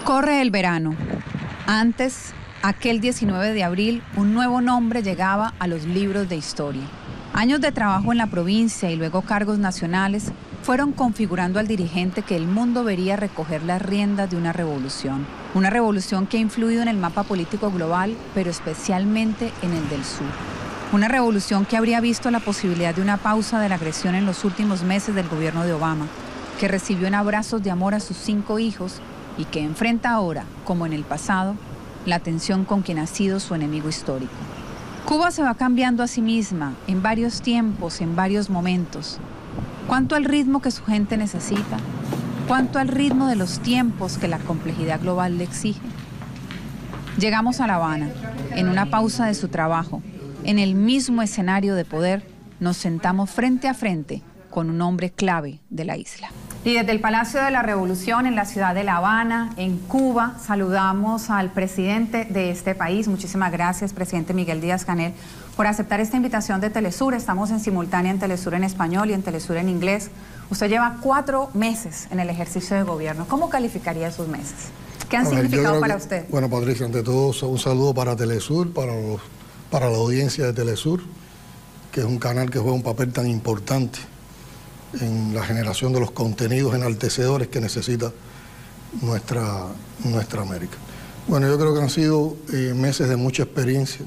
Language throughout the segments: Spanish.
Corre el verano. Antes, aquel 19 de abril, un nuevo nombre llegaba a los libros de historia. Años de trabajo en la provincia y luego cargos nacionales fueron configurando al dirigente que el mundo vería recoger las riendas de una revolución. Una revolución que ha influido en el mapa político global, pero especialmente en el del sur. Una revolución que habría visto la posibilidad de una pausa de la agresión en los últimos meses del gobierno de Obama, que recibió en abrazos de amor a sus 5 hijos y que enfrenta ahora, como en el pasado, la tensión con quien ha sido su enemigo histórico. Cuba se va cambiando a sí misma en varios tiempos, en varios momentos. ¿Cuánto al ritmo que su gente necesita? ¿Cuánto al ritmo de los tiempos que la complejidad global le exige? Llegamos a La Habana, en una pausa de su trabajo. En el mismo escenario de poder, nos sentamos frente a frente con un hombre clave de la isla. Y desde el Palacio de la Revolución en la ciudad de La Habana, en Cuba, saludamos al presidente de este país. Muchísimas gracias, presidente Miguel Díaz-Canel, por aceptar esta invitación de Telesur. Estamos en simultánea en Telesur en español y en Telesur en inglés. Usted lleva 4 meses en el ejercicio de gobierno. ¿Cómo calificaría esos meses? ¿Qué han significado para usted? Bueno, Patricia, ante todo un saludo para Telesur, para la audiencia de Telesur, que es un canal que juega un papel tan importante en la generación de los contenidos enaltecedores que necesita nuestra América. Bueno, yo creo que han sido meses de mucha experiencia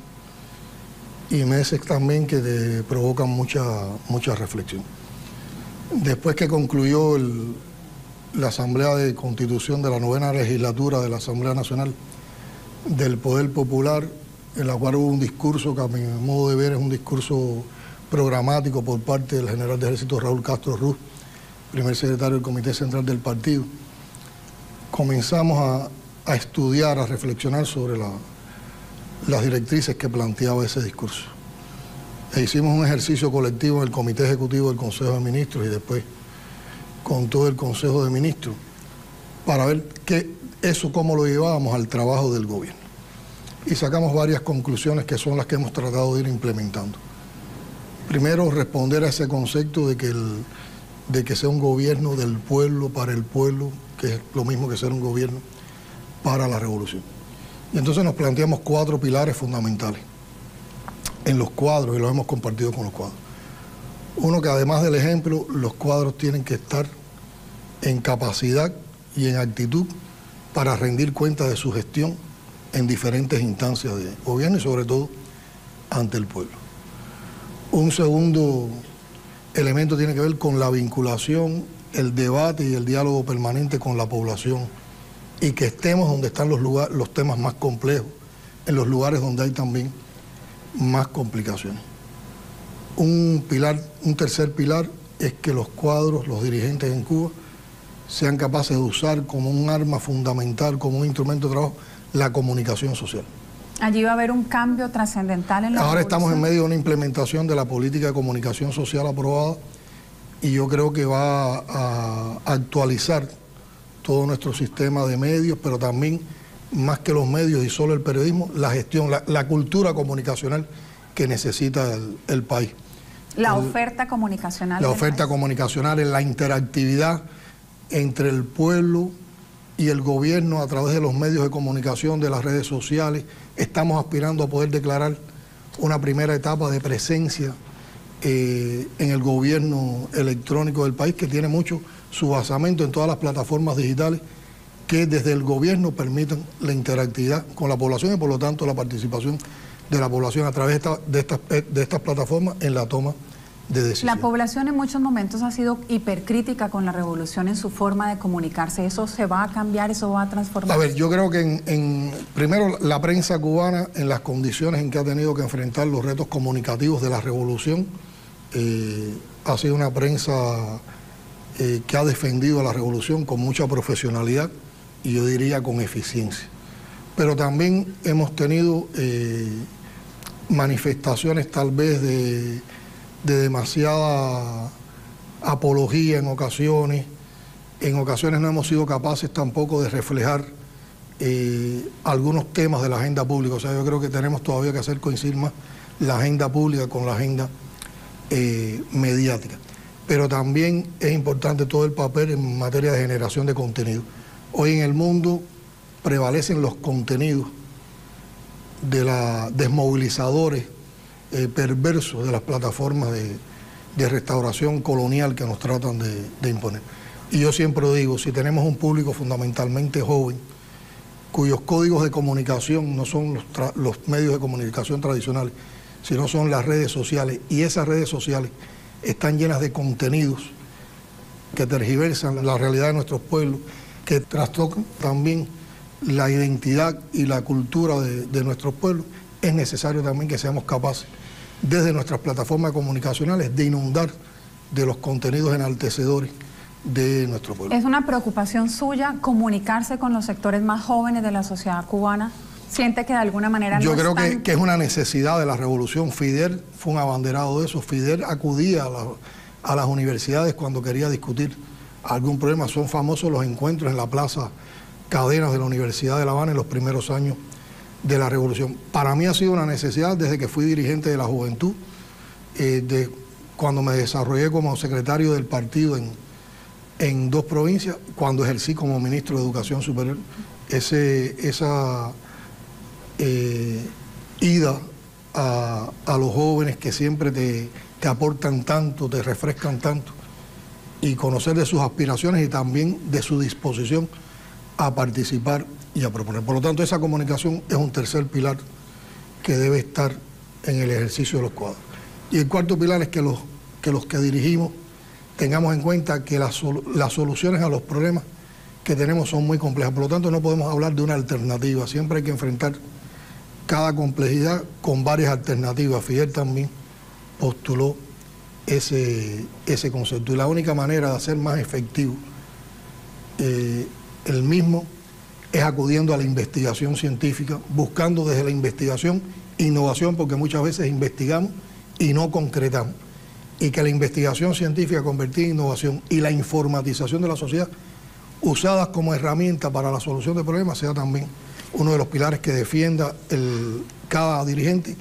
y meses también que te provocan mucha reflexión. Después que concluyó la Asamblea de Constitución de la 9ª legislatura de la Asamblea Nacional del Poder Popular, en la cual hubo un discurso que a mi modo de ver es un discurso programático por parte del general de ejército Raúl Castro Ruz, primer secretario del Comité Central del Partido, comenzamos a estudiar, a reflexionar sobre las directrices que planteaba ese discurso. E hicimos un ejercicio colectivo en el Comité Ejecutivo del Consejo de Ministros y después con todo el Consejo de Ministros para ver cómo lo llevábamos al trabajo del gobierno. Y sacamos varias conclusiones que son las que hemos tratado de ir implementando. Primero, responder a ese concepto de que sea un gobierno del pueblo, para el pueblo, que es lo mismo que ser un gobierno para la revolución. Y entonces nos planteamos 4 pilares fundamentales en los cuadros, y los hemos compartido con los cuadros. Uno, que además del ejemplo, los cuadros tienen que estar en capacidad y en actitud para rendir cuenta de su gestión en diferentes instancias de gobierno y sobre todo ante el pueblo. Un segundo elemento tiene que ver con la vinculación, el debate y el diálogo permanente con la población y que estemos donde están los temas más complejos, en los lugares donde hay también más complicaciones. Un tercer pilar es que los cuadros, los dirigentes en Cuba, sean capaces de usar como un arma fundamental, como un instrumento de trabajo, la comunicación social. Allí va a haber un cambio trascendental en la Ahora revolución. estamos en medio de una implementación de la política de comunicación social aprobada y yo creo que va a actualizar todo nuestro sistema de medios, pero también, más que los medios y solo el periodismo, la gestión, la cultura comunicacional que necesita el país. La oferta comunicacional. La oferta comunicacional, en la interactividad entre el pueblo y el gobierno a través de los medios de comunicación, de las redes sociales. Estamos aspirando a poder declarar una primera etapa de presencia en el gobierno electrónico del país, que tiene mucho su basamento en todas las plataformas digitales que desde el gobierno permitan la interactividad con la población y por lo tanto la participación de la población a través de estas plataformas en la toma de decisiones. La población en muchos momentos ha sido hipercrítica con la revolución en su forma de comunicarse. ¿Eso se va a cambiar, eso va a transformar? A ver, yo creo que primero la prensa cubana, en las condiciones en que ha tenido que enfrentar los retos comunicativos de la revolución, ha sido una prensa que ha defendido a la revolución con mucha profesionalidad y yo diría con eficiencia. Pero también hemos tenido manifestaciones tal vez de demasiada apología en ocasiones. En ocasiones no hemos sido capaces tampoco de reflejar algunos temas de la agenda pública. O sea, yo creo que tenemos todavía que hacer coincidir más la agenda pública con la agenda mediática. Pero también es importante todo el papel en materia de generación de contenido. Hoy en el mundo prevalecen los contenidos de los desmovilizadores perversos de las plataformas de restauración colonial que nos tratan de imponer. Y yo siempre digo, si tenemos un público fundamentalmente joven, cuyos códigos de comunicación no son los medios de comunicación tradicionales, sino son las redes sociales, y esas redes sociales están llenas de contenidos que tergiversan la realidad de nuestros pueblos, que trastocan también la identidad y la cultura de nuestros pueblos, es necesario también que seamos capaces, desde nuestras plataformas comunicacionales, de inundar de los contenidos enaltecedores de nuestro pueblo. ¿Es una preocupación suya comunicarse con los sectores más jóvenes de la sociedad cubana? ¿Siente que de alguna manera Yo creo que es una necesidad de la revolución? Fidel fue un abanderado de eso. Fidel acudía a las universidades cuando quería discutir algún problema. Son famosos los encuentros en la Plaza Cadenas de la Universidad de La Habana en los primeros años de la revolución. Para mí ha sido una necesidad desde que fui dirigente de la juventud, cuando me desarrollé como secretario del partido en 2 provincias, cuando ejercí como ministro de Educación Superior, esa ida a los jóvenes que siempre te aportan tanto, te refrescan tanto, y conocer de sus aspiraciones y también de su disposición a participar y a proponer. Por lo tanto, esa comunicación es un tercer pilar que debe estar en el ejercicio de los cuadros. Y el cuarto pilar es que los que dirigimos tengamos en cuenta que las soluciones a los problemas que tenemos son muy complejas. Por lo tanto, no podemos hablar de una alternativa. Siempre hay que enfrentar cada complejidad con varias alternativas. Fidel también postuló ese concepto. Y la única manera de hacer más efectivo el mismo es acudiendo a la investigación científica, buscando desde la investigación innovación, porque muchas veces investigamos y no concretamos. Y que la investigación científica convertida en innovación y la informatización de la sociedad, usadas como herramienta para la solución de problemas, sea también uno de los pilares que defienda cada dirigente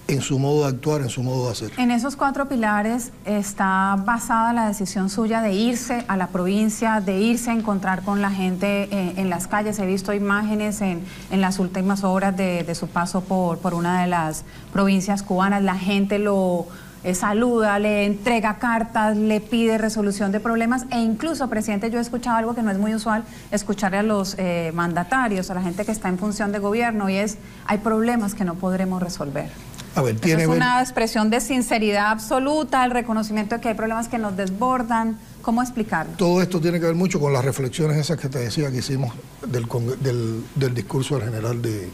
en su modo de actuar, en su modo de hacer. En esos 4 pilares está basada la decisión suya de irse a la provincia, de irse a encontrar con la gente en las calles. He visto imágenes en las últimas horas de su paso por una de las provincias cubanas. La gente lo saluda, le entrega cartas, le pide resolución de problemas, e incluso, presidente, yo he escuchado algo que no es muy usual escucharle a los mandatarios, a la gente que está en función de gobierno, y es: hay problemas que no podremos resolver. A ver, es una expresión de sinceridad absoluta, el reconocimiento de que hay problemas que nos desbordan. ¿Cómo explicarlo? Todo esto tiene que ver mucho con las reflexiones esas que te decía que hicimos del discurso del general de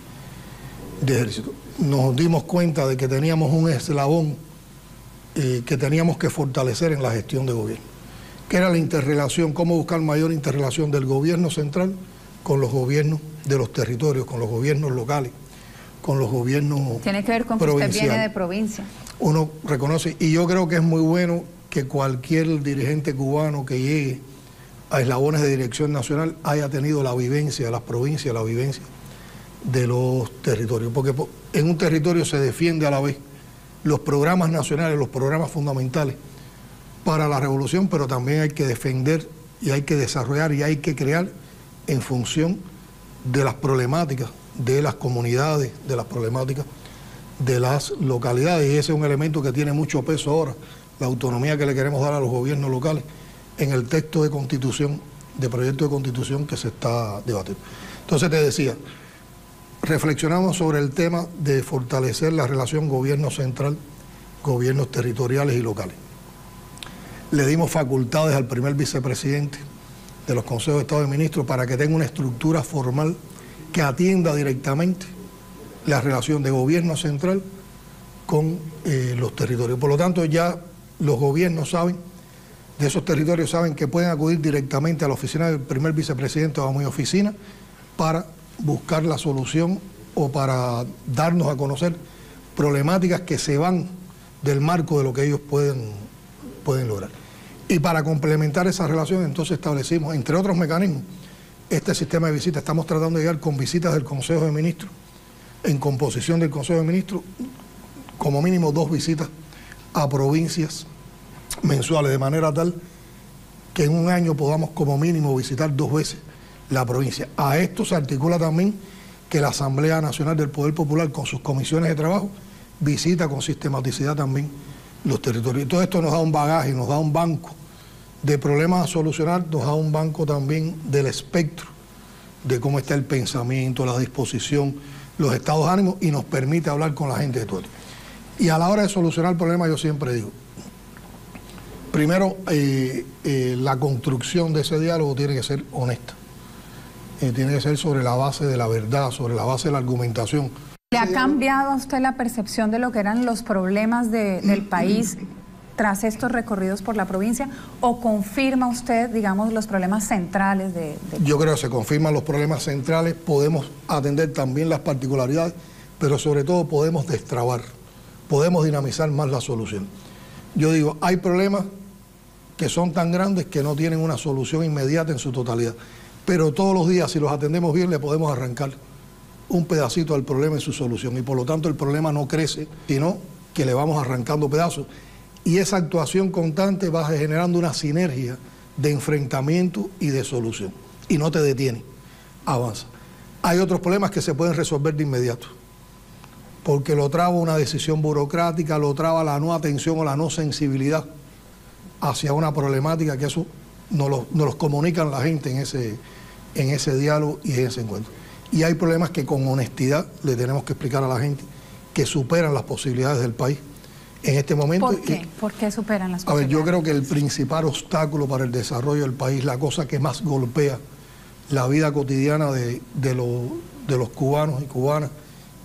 ejército. Nos dimos cuenta de que teníamos un eslabón que teníamos que fortalecer en la gestión de gobierno, que era la interrelación, cómo buscar mayor interrelación del gobierno central con los gobiernos de los territorios, con los gobiernos locales, con los gobiernos tiene que ver con que usted viene de provincia. Uno reconoce, y yo creo que es muy bueno que cualquier dirigente cubano que llegue a eslabones de dirección nacional haya tenido la vivencia de las provincias, la vivencia de los territorios, porque en un territorio se defiende a la vez los programas nacionales, los programas fundamentales para la revolución, pero también hay que defender y hay que desarrollar y hay que crear en función de las problemáticas de las comunidades, de las problemáticas de las localidades, y ese es un elemento que tiene mucho peso ahora, la autonomía que le queremos dar a los gobiernos locales en el texto de constitución, de proyecto de constitución que se está debatiendo. Entonces te decía, reflexionamos sobre el tema de fortalecer la relación gobierno central, gobiernos territoriales y locales. Le dimos facultades al primer vicepresidente de los consejos de Estado de Ministros para que tenga una estructura formal que atienda directamente la relación de gobierno central con los territorios. Por lo tanto, ya los gobiernos saben, de esos territorios saben que pueden acudir directamente a la oficina del primer vicepresidente o a mi oficina para buscar la solución o para darnos a conocer problemáticas que se van del marco de lo que ellos pueden lograr. Y para complementar esa relación, entonces establecimos, entre otros mecanismos, este sistema de visitas. Estamos tratando de llegar con visitas del Consejo de Ministros, en composición del Consejo de Ministros, como mínimo 2 visitas a provincias mensuales, de manera tal que en un año podamos como mínimo visitar 2 veces la provincia. A esto se articula también que la Asamblea Nacional del Poder Popular, con sus comisiones de trabajo, visita con sistematicidad también los territorios. Y todo esto nos da un bagaje, nos da un banco de problemas a solucionar, nos da un banco también del espectro, de cómo está el pensamiento, la disposición, los estados de ánimo, y nos permite hablar con la gente de todo. Y a la hora de solucionar el problema, yo siempre digo, primero, la construcción de ese diálogo tiene que ser honesta. Tiene que ser sobre la base de la verdad, sobre la base de la argumentación. ¿Le ha cambiado a usted la percepción de lo que eran los problemas del país tras estos recorridos por la provincia? ¿O confirma usted, digamos, los problemas centrales Yo creo que se confirman los problemas centrales, podemos atender también las particularidades, pero sobre todo podemos destrabar, podemos dinamizar más la solución. Yo digo, hay problemas que son tan grandes que no tienen una solución inmediata en su totalidad, pero todos los días, si los atendemos bien, le podemos arrancar un pedacito al problema y su solución, y por lo tanto el problema no crece, sino que le vamos arrancando pedazos, y esa actuación constante va generando una sinergia de enfrentamiento y de solución, y no te detiene, avanza. Hay otros problemas que se pueden resolver de inmediato, porque lo traba una decisión burocrática, lo traba la no atención o la no sensibilidad hacia una problemática, que eso nos los comunican la gente en ese diálogo y en ese encuentro. Y hay problemas que con honestidad le tenemos que explicar a la gente que superan las posibilidades del país en este momento. ¿Por qué? ¿Por qué superan las posibilidades? A ver, yo creo que el principal obstáculo para el desarrollo del país, la cosa que más golpea la vida cotidiana de los cubanos y cubanas,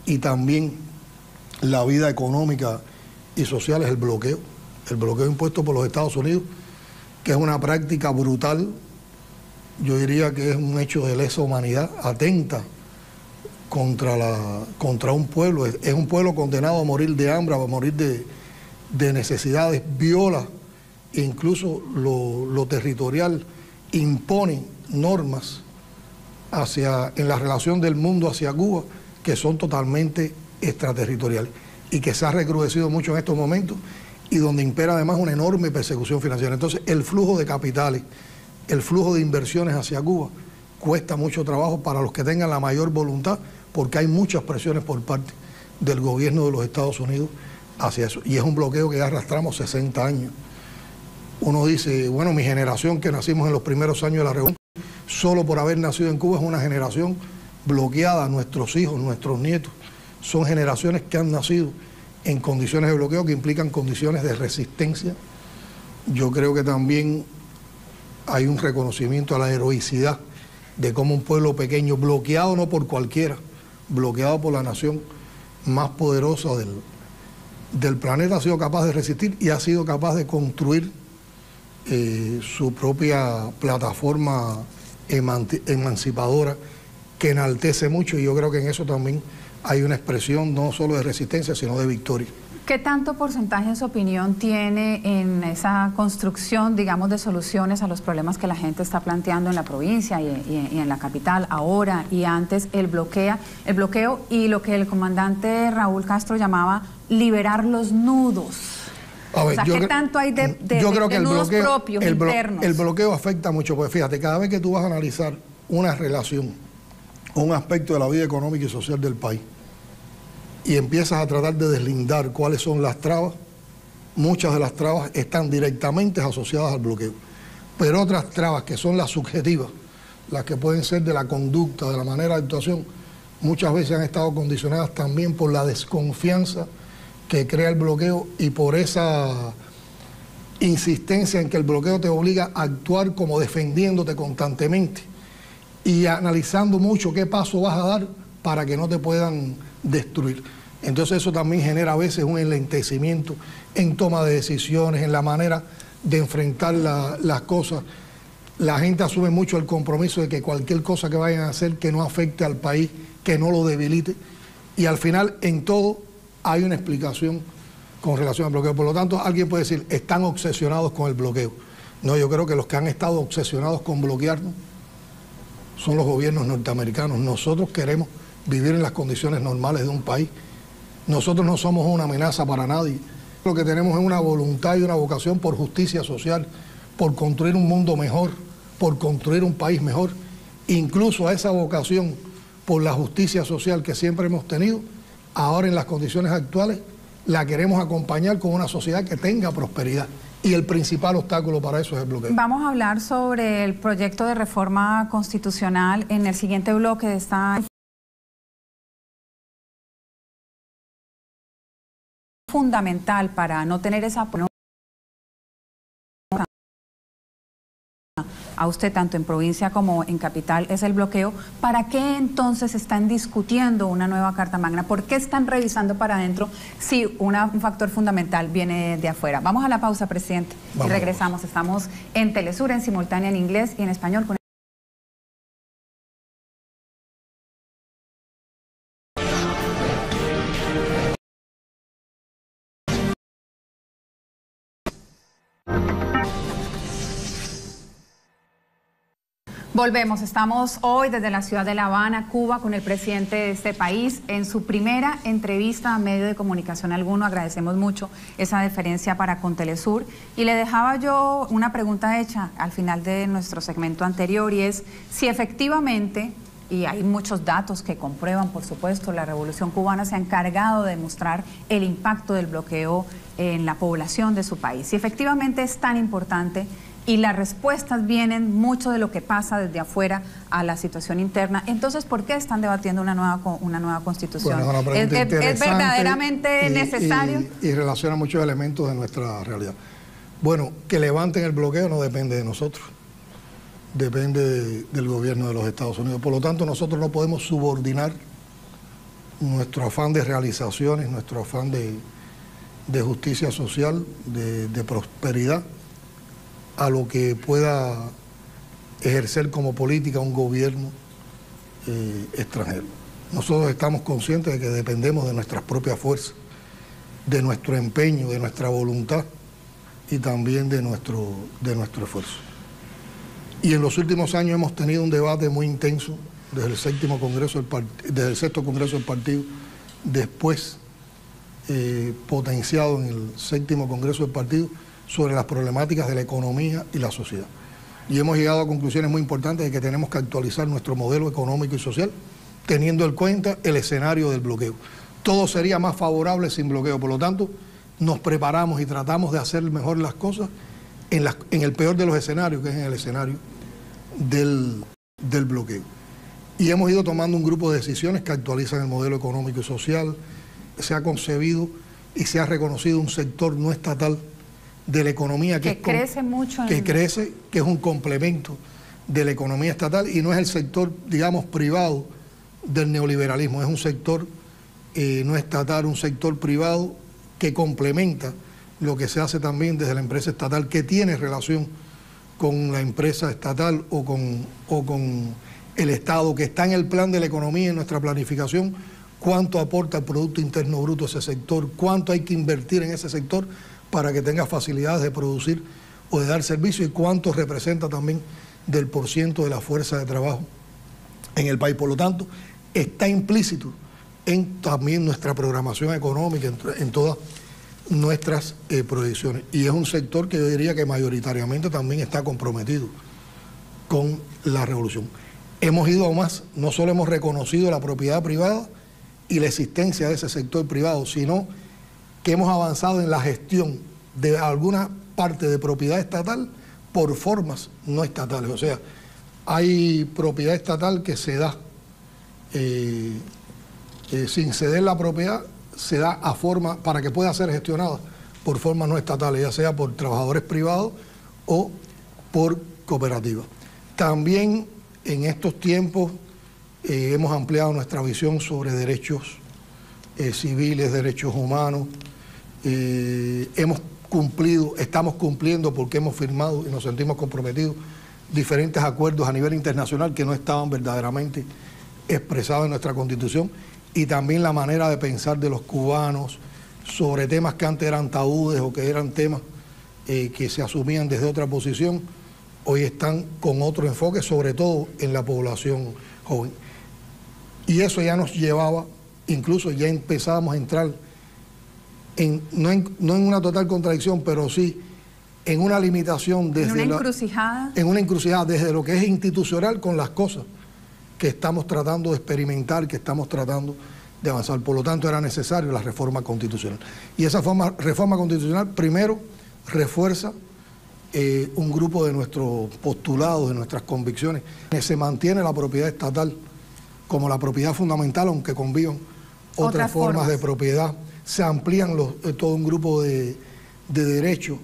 y también la vida económica y social, es el bloqueo impuesto por los Estados Unidos, que es una práctica brutal. Yo diría que es un hecho de lesa humanidad, atenta contra un pueblo. Es un pueblo condenado a morir de hambre, a morir de necesidades, viola incluso lo territorial, impone normas en la relación del mundo hacia Cuba que son totalmente extraterritoriales y que se ha recrudecido mucho en estos momentos, y donde impera además una enorme persecución financiera. Entonces, el flujo de capitales, el flujo de inversiones hacia Cuba cuesta mucho trabajo para los que tengan la mayor voluntad, porque hay muchas presiones por parte del gobierno de los Estados Unidos hacia eso. Y es un bloqueo que ya arrastramos 60 años. Uno dice, bueno, mi generación que nacimos en los primeros años de la revolución, solo por haber nacido en Cuba es una generación bloqueada. Nuestros hijos, nuestros nietos, son generaciones que han nacido en condiciones de bloqueo que implican condiciones de resistencia. Yo creo que también hay un reconocimiento a la heroicidad de cómo un pueblo pequeño, bloqueado no por cualquiera, bloqueado por la nación más poderosa del planeta, ha sido capaz de resistir y ha sido capaz de construir su propia plataforma emancipadora, que enaltece mucho, y yo creo que en eso también hay una expresión no solo de resistencia, sino de victoria. ¿Qué tanto porcentaje en su opinión tiene en esa construcción, digamos, de soluciones a los problemas que la gente está planteando en la provincia y en la capital ahora y antes, el bloqueo y lo que el comandante Raúl Castro llamaba liberar los nudos? A ver, o sea, ¿qué tanto hay de nudos propios, internos? El bloqueo afecta mucho, pues fíjate, cada vez que tú vas a analizar una relación, un aspecto de la vida económica y social del país, y empiezas a tratar de deslindar cuáles son las trabas, muchas de las trabas están directamente asociadas al bloqueo. Pero otras trabas, que son las subjetivas, las que pueden ser de la conducta, de la manera de actuación, muchas veces han estado condicionadas también por la desconfianza que crea el bloqueo y por esa insistencia en que el bloqueo te obliga a actuar como defendiéndote constantemente y analizando mucho qué paso vas a dar para que no te puedan destruir. Entonces eso también genera a veces un enlentecimiento en toma de decisiones, en la manera de enfrentar las cosas. La gente asume mucho el compromiso de que cualquier cosa que vayan a hacer que no afecte al país, que no lo debilite, y al final en todo hay una explicación con relación al bloqueo. Por lo tanto, alguien puede decir, están obsesionados con el bloqueo. No, yo creo que los que han estado obsesionados con bloquearnos son los gobiernos norteamericanos. Nosotros queremos vivir en las condiciones normales de un país. Nosotros no somos una amenaza para nadie. Lo que tenemos es una voluntad y una vocación por justicia social, por construir un mundo mejor, por construir un país mejor. incluso a esa vocación por la justicia social que siempre hemos tenido, ahora en las condiciones actuales la queremos acompañar con una sociedad que tenga prosperidad. Y el principal obstáculo para eso es el bloqueo. Vamos a hablar sobre el proyecto de reforma constitucional en el siguiente bloque de esta fundamental para no tener esa a usted tanto en provincia como en capital es el bloqueo. ¿Para qué entonces están discutiendo una nueva Carta Magna? ¿Por qué están revisando para adentro si un factor fundamental viene de afuera? Vamos a la pausa, presidente, y regresamos. Estamos en Telesur en simultánea en inglés y en español con Volvemos, estamos hoy desde la ciudad de La Habana, Cuba, con el presidente de este país. En su primera entrevista a medio de comunicación alguno, agradecemos mucho esa deferencia para con Telesur. Y le dejaba yo una pregunta hecha al final de nuestro segmento anterior, y es si efectivamente, y hay muchos datos que comprueban, por supuesto, la Revolución Cubana se ha encargado de demostrar el impacto del bloqueo en la población de su país. Si efectivamente es tan importante, y las respuestas vienen mucho de lo que pasa desde afuera a la situación interna, entonces, ¿por qué están debatiendo una nueva constitución? Bueno, ¿Es verdaderamente necesario? Y relaciona muchos elementos de nuestra realidad. Bueno, que levanten el bloqueo no depende de nosotros, depende del gobierno de los Estados Unidos. Por lo tanto, nosotros no podemos subordinar nuestro afán de realizaciones, nuestro afán de justicia social, de prosperidad, a lo que pueda ejercer como política un gobierno extranjero. Nosotros estamos conscientes de que dependemos de nuestras propias fuerzas, de nuestro empeño, de nuestra voluntad y también de nuestro esfuerzo. Y en los últimos años hemos tenido un debate muy intenso desde el sexto Congreso del Partido, después potenciado en el séptimo Congreso del Partido, sobre las problemáticas de la economía y la sociedad. Y hemos llegado a conclusiones muy importantes de que tenemos que actualizar nuestro modelo económico y social, teniendo en cuenta el escenario del bloqueo. Todo sería más favorable sin bloqueo, por lo tanto, nos preparamos y tratamos de hacer mejor las cosas en el peor de los escenarios, que es en el escenario del bloqueo. Y hemos ido tomando un grupo de decisiones que actualizan el modelo económico y social. Se ha concebido y se ha reconocido un sector no estatal de la economía que crece mucho, que es un complemento de la economía estatal y no es el sector, digamos, privado del neoliberalismo, es un sector no estatal, un sector privado que complementa lo que se hace también desde la empresa estatal, que tiene relación con la empresa estatal o con el Estado, que está en el plan de la economía, en nuestra planificación, cuánto aporta el Producto Interno Bruto ese sector, cuánto hay que invertir en ese sector para que tenga facilidades de producir o de dar servicio, y cuánto representa también del % de la fuerza de trabajo en el país. Por lo tanto, está implícito en también nuestra programación económica, en todas nuestras proyecciones. Y es un sector que yo diría que mayoritariamente también está comprometido con la revolución. Hemos ido a más, no solo hemos reconocido la propiedad privada y la existencia de ese sector privado, sino que hemos avanzado en la gestión de alguna parte de propiedad estatal por formas no estatales. O sea, hay propiedad estatal que se da sin ceder la propiedad, se da a forma para que pueda ser gestionada por formas no estatales, ya sea por trabajadores privados o por cooperativas. También en estos tiempos hemos ampliado nuestra visión sobre derechos civiles, derechos humanos. Estamos cumpliendo porque hemos firmado y nos sentimos comprometidos diferentes acuerdos a nivel internacional que no estaban verdaderamente expresados en nuestra Constitución, y también la manera de pensar de los cubanos sobre temas que antes eran tabúes o que eran temas que se asumían desde otra posición, hoy están con otro enfoque, sobre todo en la población joven. Y eso ya nos llevaba, incluso ya empezábamos a entrar no en una total contradicción, pero sí en una limitación desde ¿En una encrucijada? En una encrucijada desde lo que es institucional con las cosas que estamos tratando de experimentar, que estamos tratando de avanzar. Por lo tanto, era necesaria la reforma constitucional. Y esa reforma constitucional, primero, refuerza un grupo de nuestros postulados, de nuestras convicciones, que se mantiene la propiedad estatal como la propiedad fundamental, aunque convivan otras formas de propiedad. Se amplían todo un grupo de derechos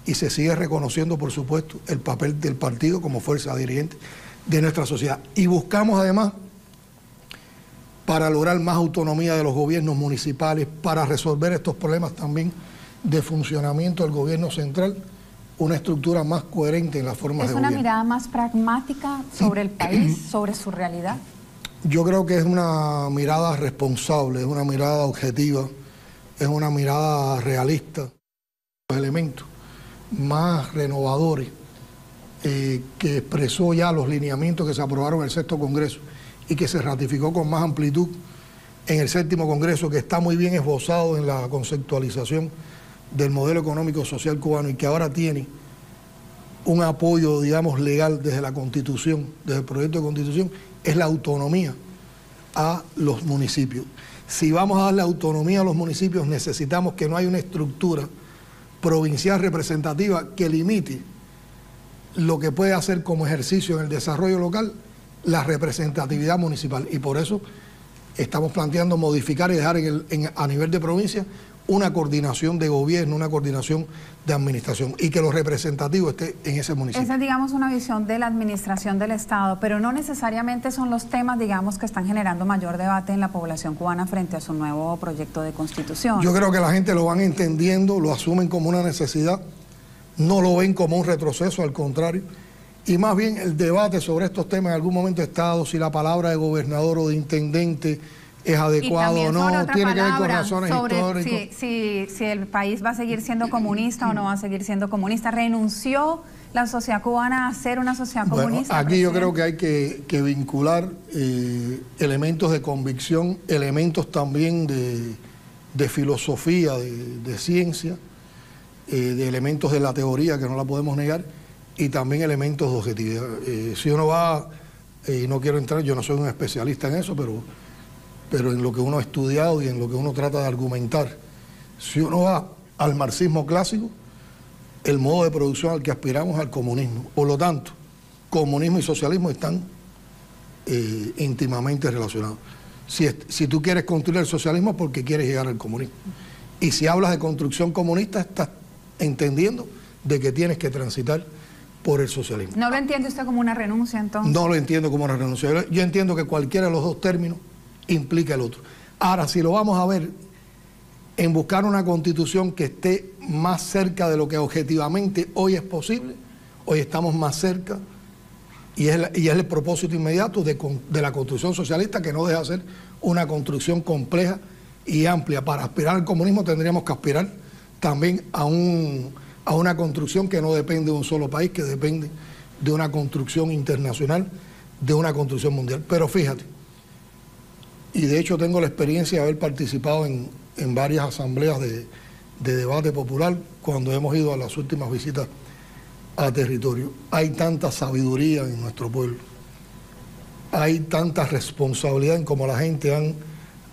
y se sigue reconociendo, por supuesto, el papel del partido como fuerza dirigente de nuestra sociedad. Y buscamos además, para lograr más autonomía de los gobiernos municipales, para resolver estos problemas también de funcionamiento del gobierno central, una estructura más coherente en las formas de gobierno. ¿Es una mirada más pragmática sobre el país, sobre su realidad? Yo creo que es una mirada responsable, es una mirada objetiva, es una mirada realista. Los elementos más renovadores que expresó ya los lineamientos que se aprobaron en el 6º Congreso y que se ratificó con más amplitud en el 7º Congreso, que está muy bien esbozado en la conceptualización del modelo económico social cubano y que ahora tiene un apoyo, digamos, legal desde la Constitución, desde el proyecto de Constitución, es la autonomía a los municipios. Si vamos a darle autonomía a los municipios, necesitamos que no haya una estructura provincial representativa que limite lo que puede hacer como ejercicio en el desarrollo local la representatividad municipal. Y por eso estamos planteando modificar y dejar a nivel de provincia una coordinación de gobierno, una coordinación de administración y que lo representativo esté en ese municipio. Esa es, digamos, una visión de la administración del Estado, pero no necesariamente son los temas, digamos, que están generando mayor debate en la población cubana frente a su nuevo proyecto de constitución. Yo creo que la gente lo van entendiendo, lo asumen como una necesidad, no lo ven como un retroceso, al contrario, y más bien el debate sobre estos temas en algún momento estado, si la palabra de gobernador o de intendente es adecuado o no, tiene que ver con razones históricas. Si el país va a seguir siendo comunista o no va a seguir siendo comunista. ¿Renunció la sociedad cubana a ser una sociedad comunista? Aquí yo creo que hay que vincular elementos de convicción, elementos también de filosofía, de ciencia, de elementos de la teoría que no la podemos negar, y también elementos de objetividad. Si uno va, y no quiero entrar, yo no soy un especialista en eso, pero en lo que uno ha estudiado y en lo que uno trata de argumentar, si uno va al marxismo clásico, el modo de producción al que aspiramos es al comunismo. Por lo tanto, comunismo y socialismo están íntimamente relacionados. Si tú quieres construir el socialismo es porque quieres llegar al comunismo. Y si hablas de construcción comunista, estás entendiendo de que tienes que transitar por el socialismo. ¿No lo entiende usted como una renuncia, entonces? No lo entiendo como una renuncia. Yo entiendo que cualquiera de los dos términos implica el otro. Ahora, si lo vamos a ver en buscar una constitución que esté más cerca de lo que objetivamente hoy es posible, hoy estamos más cerca, y es el propósito inmediato de la construcción socialista, que no deja de ser una construcción compleja y amplia. Para aspirar al comunismo tendríamos que aspirar también a una construcción que no depende de un solo país, que depende de una construcción internacional, de una construcción mundial. Pero fíjate, y de hecho tengo la experiencia de haber participado en varias asambleas de debate popular cuando hemos ido a las últimas visitas a territorio. Hay tanta sabiduría en nuestro pueblo, hay tanta responsabilidad en cómo la gente han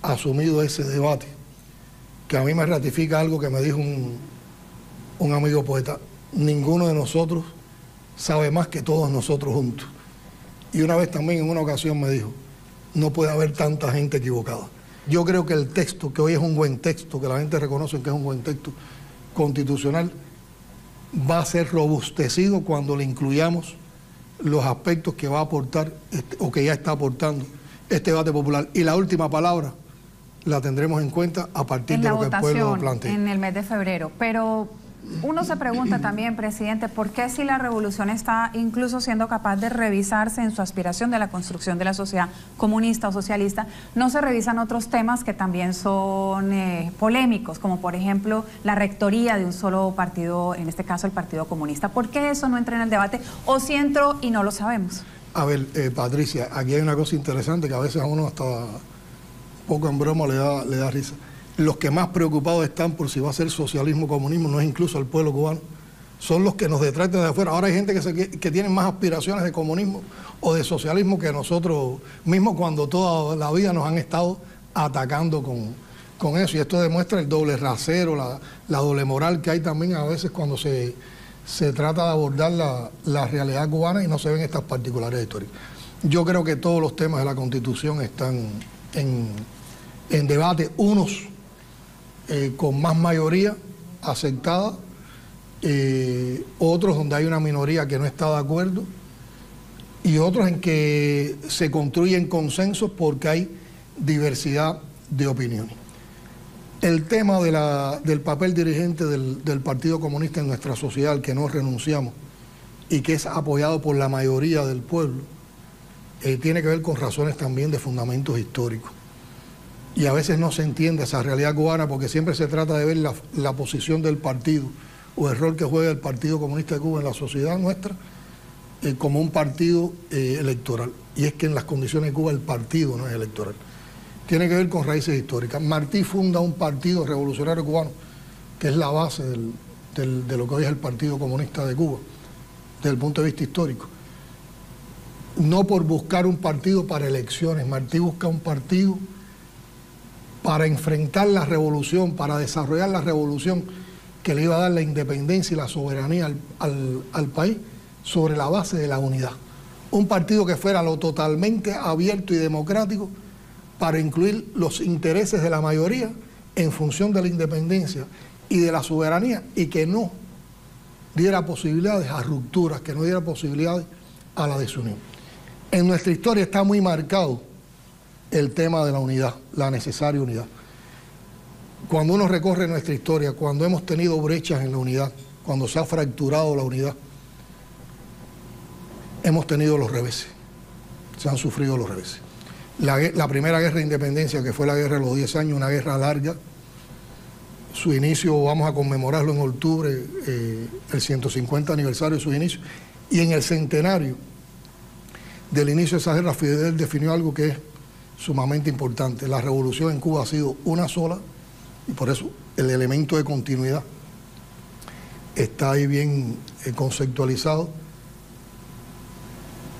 asumido ese debate, que a mí me ratifica algo que me dijo un amigo poeta: ninguno de nosotros sabe más que todos nosotros juntos. Y una vez también, en una ocasión, me dijo: no puede haber tanta gente equivocada. Yo creo que el texto, que hoy es un buen texto, que la gente reconoce que es un buen texto constitucional, va a ser robustecido cuando le incluyamos los aspectos que va a aportar o que ya está aportando este debate popular. Y la última palabra la tendremos en cuenta a partir de lo que el pueblo plantee. En el mes de febrero. Pero uno se pregunta también, presidente, ¿por qué, si la revolución está incluso siendo capaz de revisarse en su aspiración de la construcción de la sociedad comunista o socialista, no se revisan otros temas que también son polémicos, como por ejemplo la rectoría de un solo partido, en este caso el Partido Comunista? ¿Por qué eso no entra en el debate? ¿O si entró y no lo sabemos? A ver, Patricia, aquí hay una cosa interesante que a veces a uno hasta poco en broma le da risa. Los que más preocupados están por si va a ser socialismo o comunismo no es incluso el pueblo cubano, son los que nos detractan de afuera. Ahora hay gente que tiene más aspiraciones de comunismo o de socialismo que nosotros mismos, cuando toda la vida nos han estado atacando con eso. Y esto demuestra el doble rasero, la doble moral que hay también a veces cuando se trata de abordar la realidad cubana y no se ven estas particularidades históricas. Yo creo que todos los temas de la Constitución están en debate, unos con más mayoría aceptada, otros donde hay una minoría que no está de acuerdo y otros en que se construyen consensos porque hay diversidad de opiniones. El tema del papel dirigente del Partido Comunista en nuestra sociedad, al que no renunciamos y que es apoyado por la mayoría del pueblo, tiene que ver con razones también de fundamentos históricos. Y a veces no se entiende esa realidad cubana porque siempre se trata de ver la posición del partido o el rol que juega el Partido Comunista de Cuba en la sociedad nuestra como un partido electoral. Y es que en las condiciones de Cuba el partido no es electoral. Tiene que ver con raíces históricas. Martí funda un partido revolucionario cubano, que es la base de lo que hoy es el Partido Comunista de Cuba, desde el punto de vista histórico. No por buscar un partido para elecciones. Martí busca un partido para enfrentar la revolución, para desarrollar la revolución que le iba a dar la independencia y la soberanía al país sobre la base de la unidad. Un partido que fuera lo totalmente abierto y democrático para incluir los intereses de la mayoría en función de la independencia y de la soberanía y que no diera posibilidades a rupturas, que no diera posibilidades a la desunión. En nuestra historia está muy marcado el tema de la unidad, la necesaria unidad. Cuando uno recorre nuestra historia, cuando hemos tenido brechas en la unidad, cuando se ha fracturado la unidad, hemos tenido los reveses, se han sufrido los reveses. La primera guerra de independencia, que fue la guerra de los 10 años, una guerra larga, su inicio vamos a conmemorarlo en octubre, el 150 aniversario de su inicio, y en el centenario del inicio de esa guerra, Fidel definió algo que es sumamente importante. La revolución en Cuba ha sido una sola, y por eso el elemento de continuidad está ahí bien conceptualizado.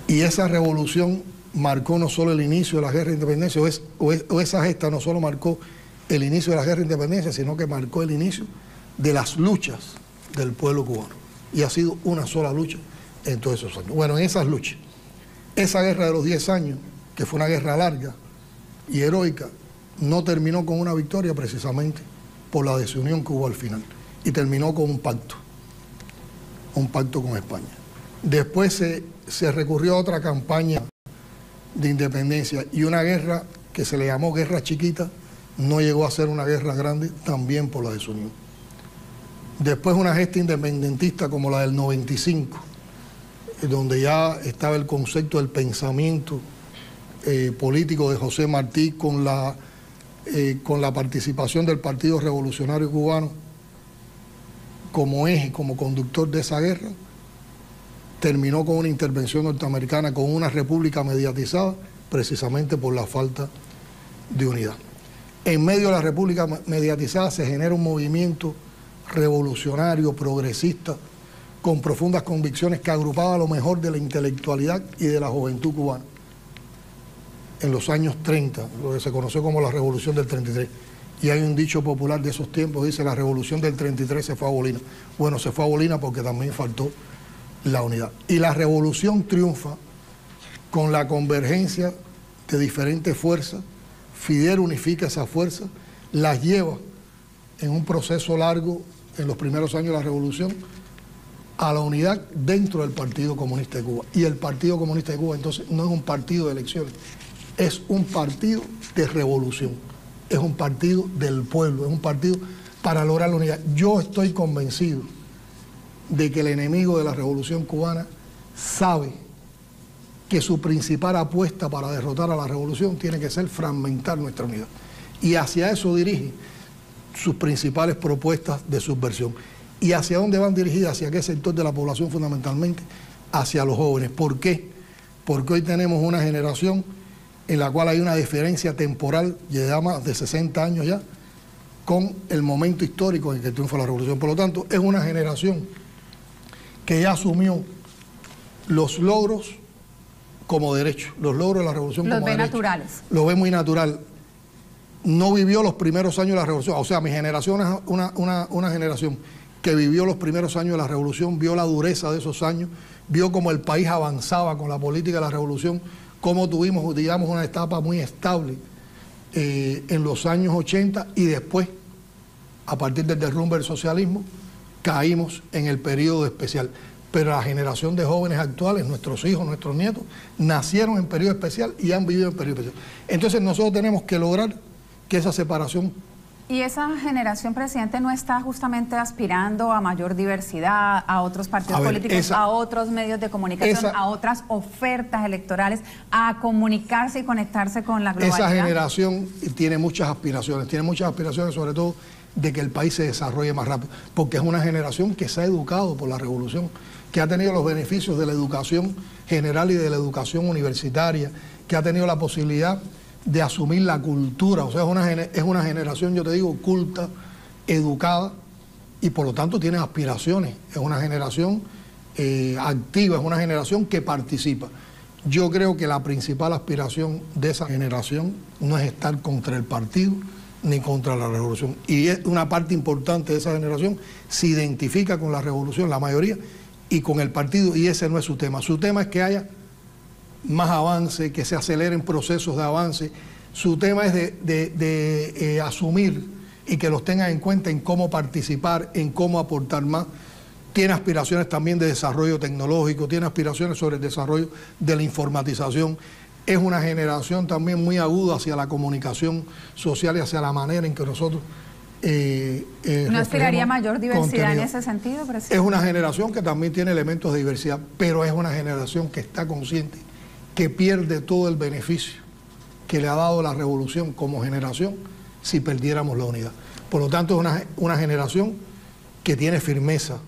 Y esa revolución marcó no solo el inicio de la guerra de independencia, o esa gesta no solo marcó el inicio de la guerra de independencia, sino que marcó el inicio de las luchas del pueblo cubano. Y ha sido una sola lucha en todos esos años. Bueno, en esas luchas, esa guerra de los 10 años, que fue una guerra larga y heroica, no terminó con una victoria precisamente por la desunión que hubo al final. Y terminó con un pacto con España. Después se recurrió a otra campaña de independencia y una guerra que se le llamó guerra chiquita, no llegó a ser una guerra grande, también por la desunión. Después una gesta independentista como la del 95, donde ya estaba el concepto del pensamiento político de José Martí con la participación del Partido Revolucionario Cubano como eje, como conductor de esa guerra, terminó con una intervención norteamericana, con una república mediatizada, precisamente por la falta de unidad. En medio de la república mediatizada se genera un movimiento revolucionario, progresista, con profundas convicciones que agrupaba lo mejor de la intelectualidad y de la juventud cubana. En los años 30, lo que se conoció como la Revolución del 33. Y hay un dicho popular de esos tiempos, dice, la Revolución del 33 se fue a bolina. Bueno, se fue a bolina porque también faltó la unidad. Y la revolución triunfa con la convergencia de diferentes fuerzas. Fidel unifica esas fuerzas, las lleva en un proceso largo, en los primeros años de la revolución, a la unidad dentro del Partido Comunista de Cuba. Y el Partido Comunista de Cuba entonces no es un partido de elecciones, es un partido de revolución, es un partido del pueblo, es un partido para lograr la unidad. Yo estoy convencido de que el enemigo de la revolución cubana sabe que su principal apuesta para derrotar a la revolución tiene que ser fragmentar nuestra unidad. Y hacia eso dirige sus principales propuestas de subversión. ¿Y hacia dónde van dirigidas? ¿Hacia qué sector de la población fundamentalmente? Hacia los jóvenes. ¿Por qué? Porque hoy tenemos una generación en la cual hay una diferencia temporal, ya más de 60 años ya, con el momento histórico en que triunfa la revolución. Por lo tanto, es una generación que ya asumió los logros como derecho, los logros de la revolución como derecho. Los ve naturales. Lo ve muy natural. No vivió los primeros años de la revolución, o sea, mi generación es una generación que vivió los primeros años de la revolución, vio la dureza de esos años, vio cómo el país avanzaba con la política de la revolución, cómo tuvimos, digamos, una etapa muy estable en los años 80 y después, a partir del derrumbe del socialismo, caímos en el periodo especial. Pero la generación de jóvenes actuales, nuestros hijos, nuestros nietos, nacieron en periodo especial y han vivido en periodo especial. Entonces nosotros tenemos que lograr que esa separación... ¿Y esa generación, presidente, no está justamente aspirando a mayor diversidad, a otros partidos políticos, a otros medios de comunicación, a otras ofertas electorales, a comunicarse y conectarse con la globalidad? Esa generación tiene muchas aspiraciones sobre todo de que el país se desarrolle más rápido, porque es una generación que se ha educado por la revolución, que ha tenido los beneficios de la educación general y de la educación universitaria, que ha tenido la posibilidad de asumir la cultura, o sea, es una generación, yo te digo, culta, educada, y por lo tanto tiene aspiraciones, es una generación activa, es una generación que participa. Yo creo que la principal aspiración de esa generación no es estar contra el partido ni contra la revolución, y es una parte importante de esa generación se identifica con la revolución, la mayoría, y con el partido, y ese no es su tema. Su tema es que haya más avance, que se aceleren procesos de avance. Su tema es de asumir y que los tengan en cuenta en cómo participar, en cómo aportar más. Tiene aspiraciones también de desarrollo tecnológico, tiene aspiraciones sobre el desarrollo de la informatización. Es una generación también muy aguda hacia la comunicación social y hacia la manera en que nosotros ¿No aspiraría a mayor diversidad contenido en ese sentido, presidente? Es una generación que también tiene elementos de diversidad, pero es una generación que está consciente que pierde todo el beneficio que le ha dado la revolución como generación si perdiéramos la unidad. Por lo tanto, es una generación que tiene firmeza,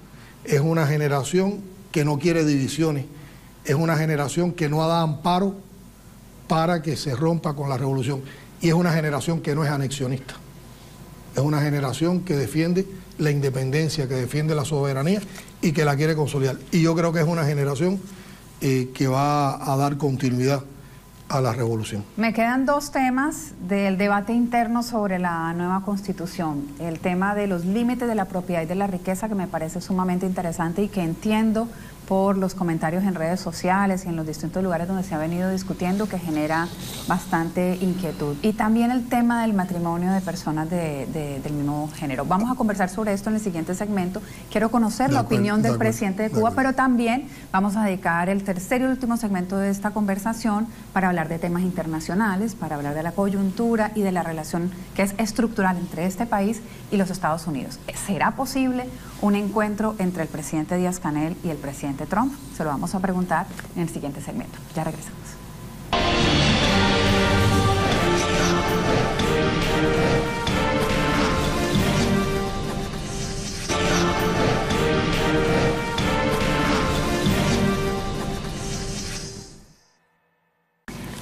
es una generación que no quiere divisiones, es una generación que no ha dado amparo para que se rompa con la revolución, y es una generación que no es anexionista. Es una generación que defiende la independencia, que defiende la soberanía y que la quiere consolidar. Y yo creo que es una generación que va a dar continuidad a la revolución. Me quedan dos temas del debate interno sobre la nueva Constitución. El tema de los límites de la propiedad y de la riqueza, que me parece sumamente interesante y que entiendo por los comentarios en redes sociales y en los distintos lugares donde se ha venido discutiendo, que genera bastante inquietud. Y también el tema del matrimonio de personas del mismo género. Vamos a conversar sobre esto en el siguiente segmento. Quiero conocer la opinión del presidente de Cuba, pero también vamos a dedicar el tercer y último segmento de esta conversación para hablar de temas internacionales, para hablar de la coyuntura y de la relación que es estructural entre este país y los Estados Unidos. ¿Será posible un encuentro entre el presidente Díaz-Canel y el presidente Trump? Se lo vamos a preguntar en el siguiente segmento. Ya regresamos.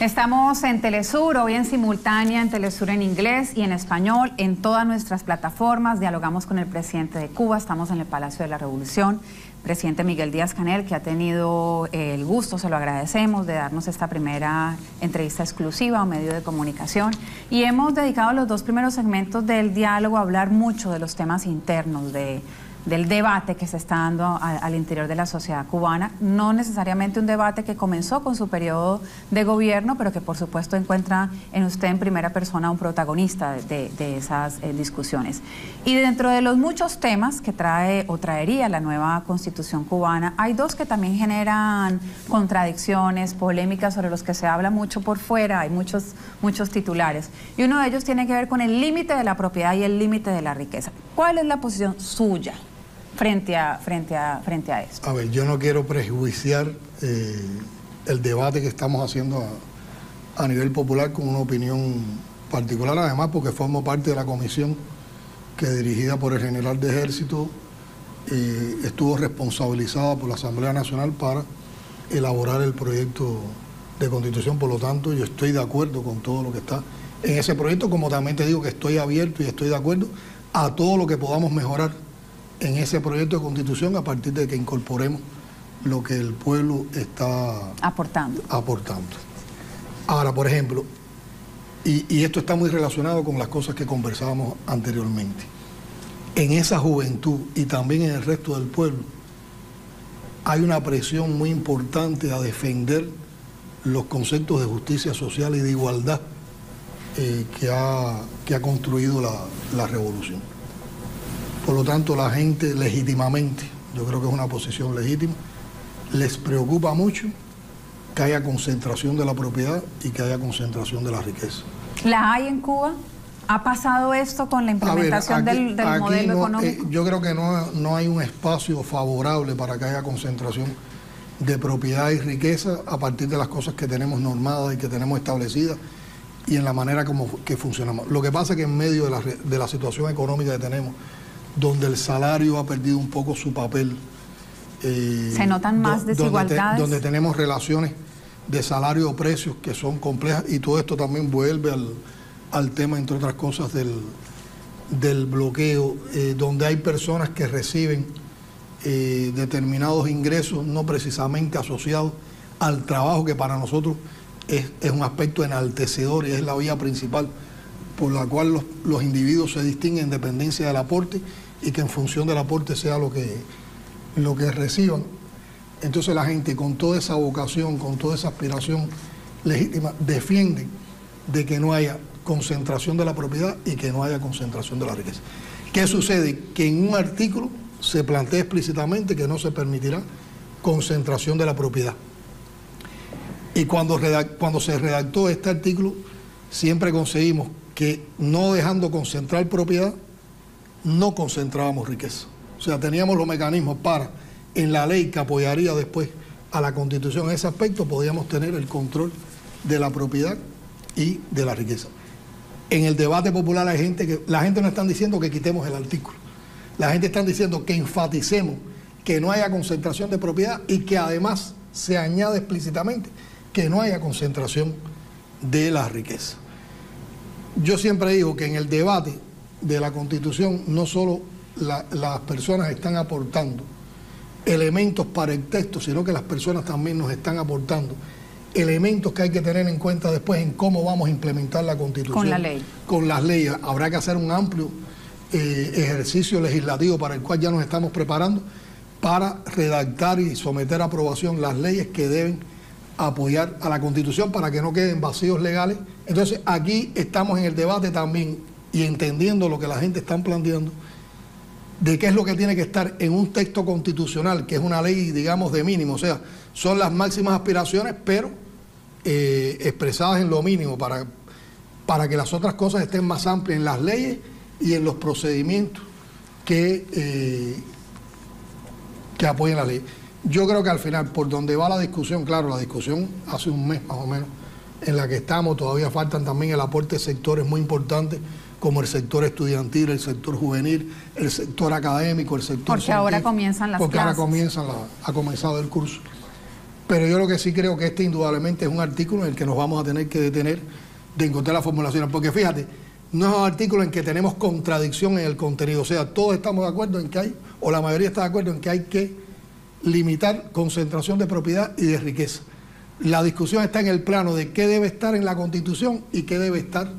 Estamos en Telesur, hoy en simultánea, en Telesur en inglés y en español, en todas nuestras plataformas. Dialogamos con el presidente de Cuba, estamos en el Palacio de la Revolución, presidente Miguel Díaz-Canel, que ha tenido el gusto, se lo agradecemos, de darnos esta primera entrevista exclusiva a un medio de comunicación. Y hemos dedicado los dos primeros segmentos del diálogo a hablar mucho de los temas internos, del debate que se está dando al interior de la sociedad cubana, no necesariamente un debate que comenzó con su periodo de gobierno, pero que por supuesto encuentra en usted en primera persona un protagonista de esas discusiones. Y dentro de los muchos temas que trae o traería la nueva Constitución cubana, hay dos que también generan contradicciones, polémicas, sobre los que se habla mucho por fuera, hay muchos titulares, y uno de ellos tiene que ver con el límite de la propiedad y el límite de la riqueza. ¿Cuál es la posición suya frente a esto? A ver, yo no quiero prejuiciar el debate que estamos haciendo a nivel popular con una opinión particular, además porque formo parte de la comisión que, dirigida por el general de Ejército, estuvo responsabilizada por la Asamblea Nacional para elaborar el proyecto de Constitución. Por lo tanto, yo estoy de acuerdo con todo lo que está en ese proyecto, como también te digo que estoy abierto y estoy de acuerdo a todo lo que podamos mejorar en ese proyecto de constitución a partir de que incorporemos lo que el pueblo está aportando. Ahora, por ejemplo, y esto está muy relacionado con las cosas que conversábamos anteriormente, en esa juventud y también en el resto del pueblo hay una presión muy importante a defender los conceptos de justicia social y de igualdad que ha construido la revolución. Por lo tanto, la gente legítimamente, yo creo que es una posición legítima, les preocupa mucho que haya concentración de la propiedad y que haya concentración de la riqueza. ¿La hay en Cuba? ¿Ha pasado esto con la implementación del modelo económico? Yo creo que no hay un espacio favorable para que haya concentración de propiedad y riqueza a partir de las cosas que tenemos normadas y que tenemos establecidas y en la manera como que funcionamos. Lo que pasa es que en medio de la situación económica que tenemos, donde el salario ha perdido un poco su papel, se notan más desigualdades. Donde tenemos relaciones de salario o precios que son complejas, y todo esto también vuelve al tema, entre otras cosas, del bloqueo, donde hay personas que reciben determinados ingresos no precisamente asociados al trabajo, que para nosotros es un aspecto enaltecedor y es la vía principal por la cual los individuos se distinguen en dependencia del aporte, y que en función del aporte sea lo que reciban. Entonces la gente, con toda esa vocación, con toda esa aspiración legítima, defiende de que no haya concentración de la propiedad y que no haya concentración de la riqueza. ¿Qué sucede? Que en un artículo se plantea explícitamente que no se permitirá concentración de la propiedad. Y cuando se redactó este artículo, siempre conseguimos que, no dejando concentrar propiedad, no concentrábamos riqueza. O sea, teníamos los mecanismos para, en la ley que apoyaría después a la Constitución en ese aspecto, podíamos tener el control de la propiedad y de la riqueza. En el debate popular hay gente que, la gente no está diciendo que quitemos el artículo, la gente está diciendo que enfaticemos que no haya concentración de propiedad y que además se añade explícitamente que no haya concentración de la riqueza. Yo siempre digo que en el debate de la Constitución no solo las personas están aportando elementos para el texto, sino que las personas también nos están aportando elementos que hay que tener en cuenta después en cómo vamos a implementar la Constitución. Con la ley. Con las leyes. Habrá que hacer un amplio ejercicio legislativo para el cual ya nos estamos preparando para redactar y someter a aprobación las leyes que deben apoyar a la Constitución para que no queden vacíos legales. Entonces aquí estamos en el debate también y entendiendo lo que la gente está planteando de qué es lo que tiene que estar en un texto constitucional, que es una ley, digamos, de mínimo, o sea, son las máximas aspiraciones, pero expresadas en lo mínimo para que las otras cosas estén más amplias en las leyes y en los procedimientos que apoyen la ley. Yo creo que al final, por donde va la discusión, claro, la discusión hace un mes más o menos en la que estamos, todavía faltan también el aporte de sectores muy importantes como el sector estudiantil, el sector juvenil, el sector académico, el sector porque ahora comienzan las clases. Ahora ha comenzado el curso. Pero yo lo que sí creo que este indudablemente es un artículo en el que nos vamos a tener que detener de encontrar las formulaciones, porque fíjate, no es un artículo en que tenemos contradicción en el contenido, o sea, todos estamos de acuerdo en que hay, o la mayoría está de acuerdo en que hay que limitar concentración de propiedad y de riqueza. La discusión está en el plano de qué debe estar en la Constitución y qué debe estar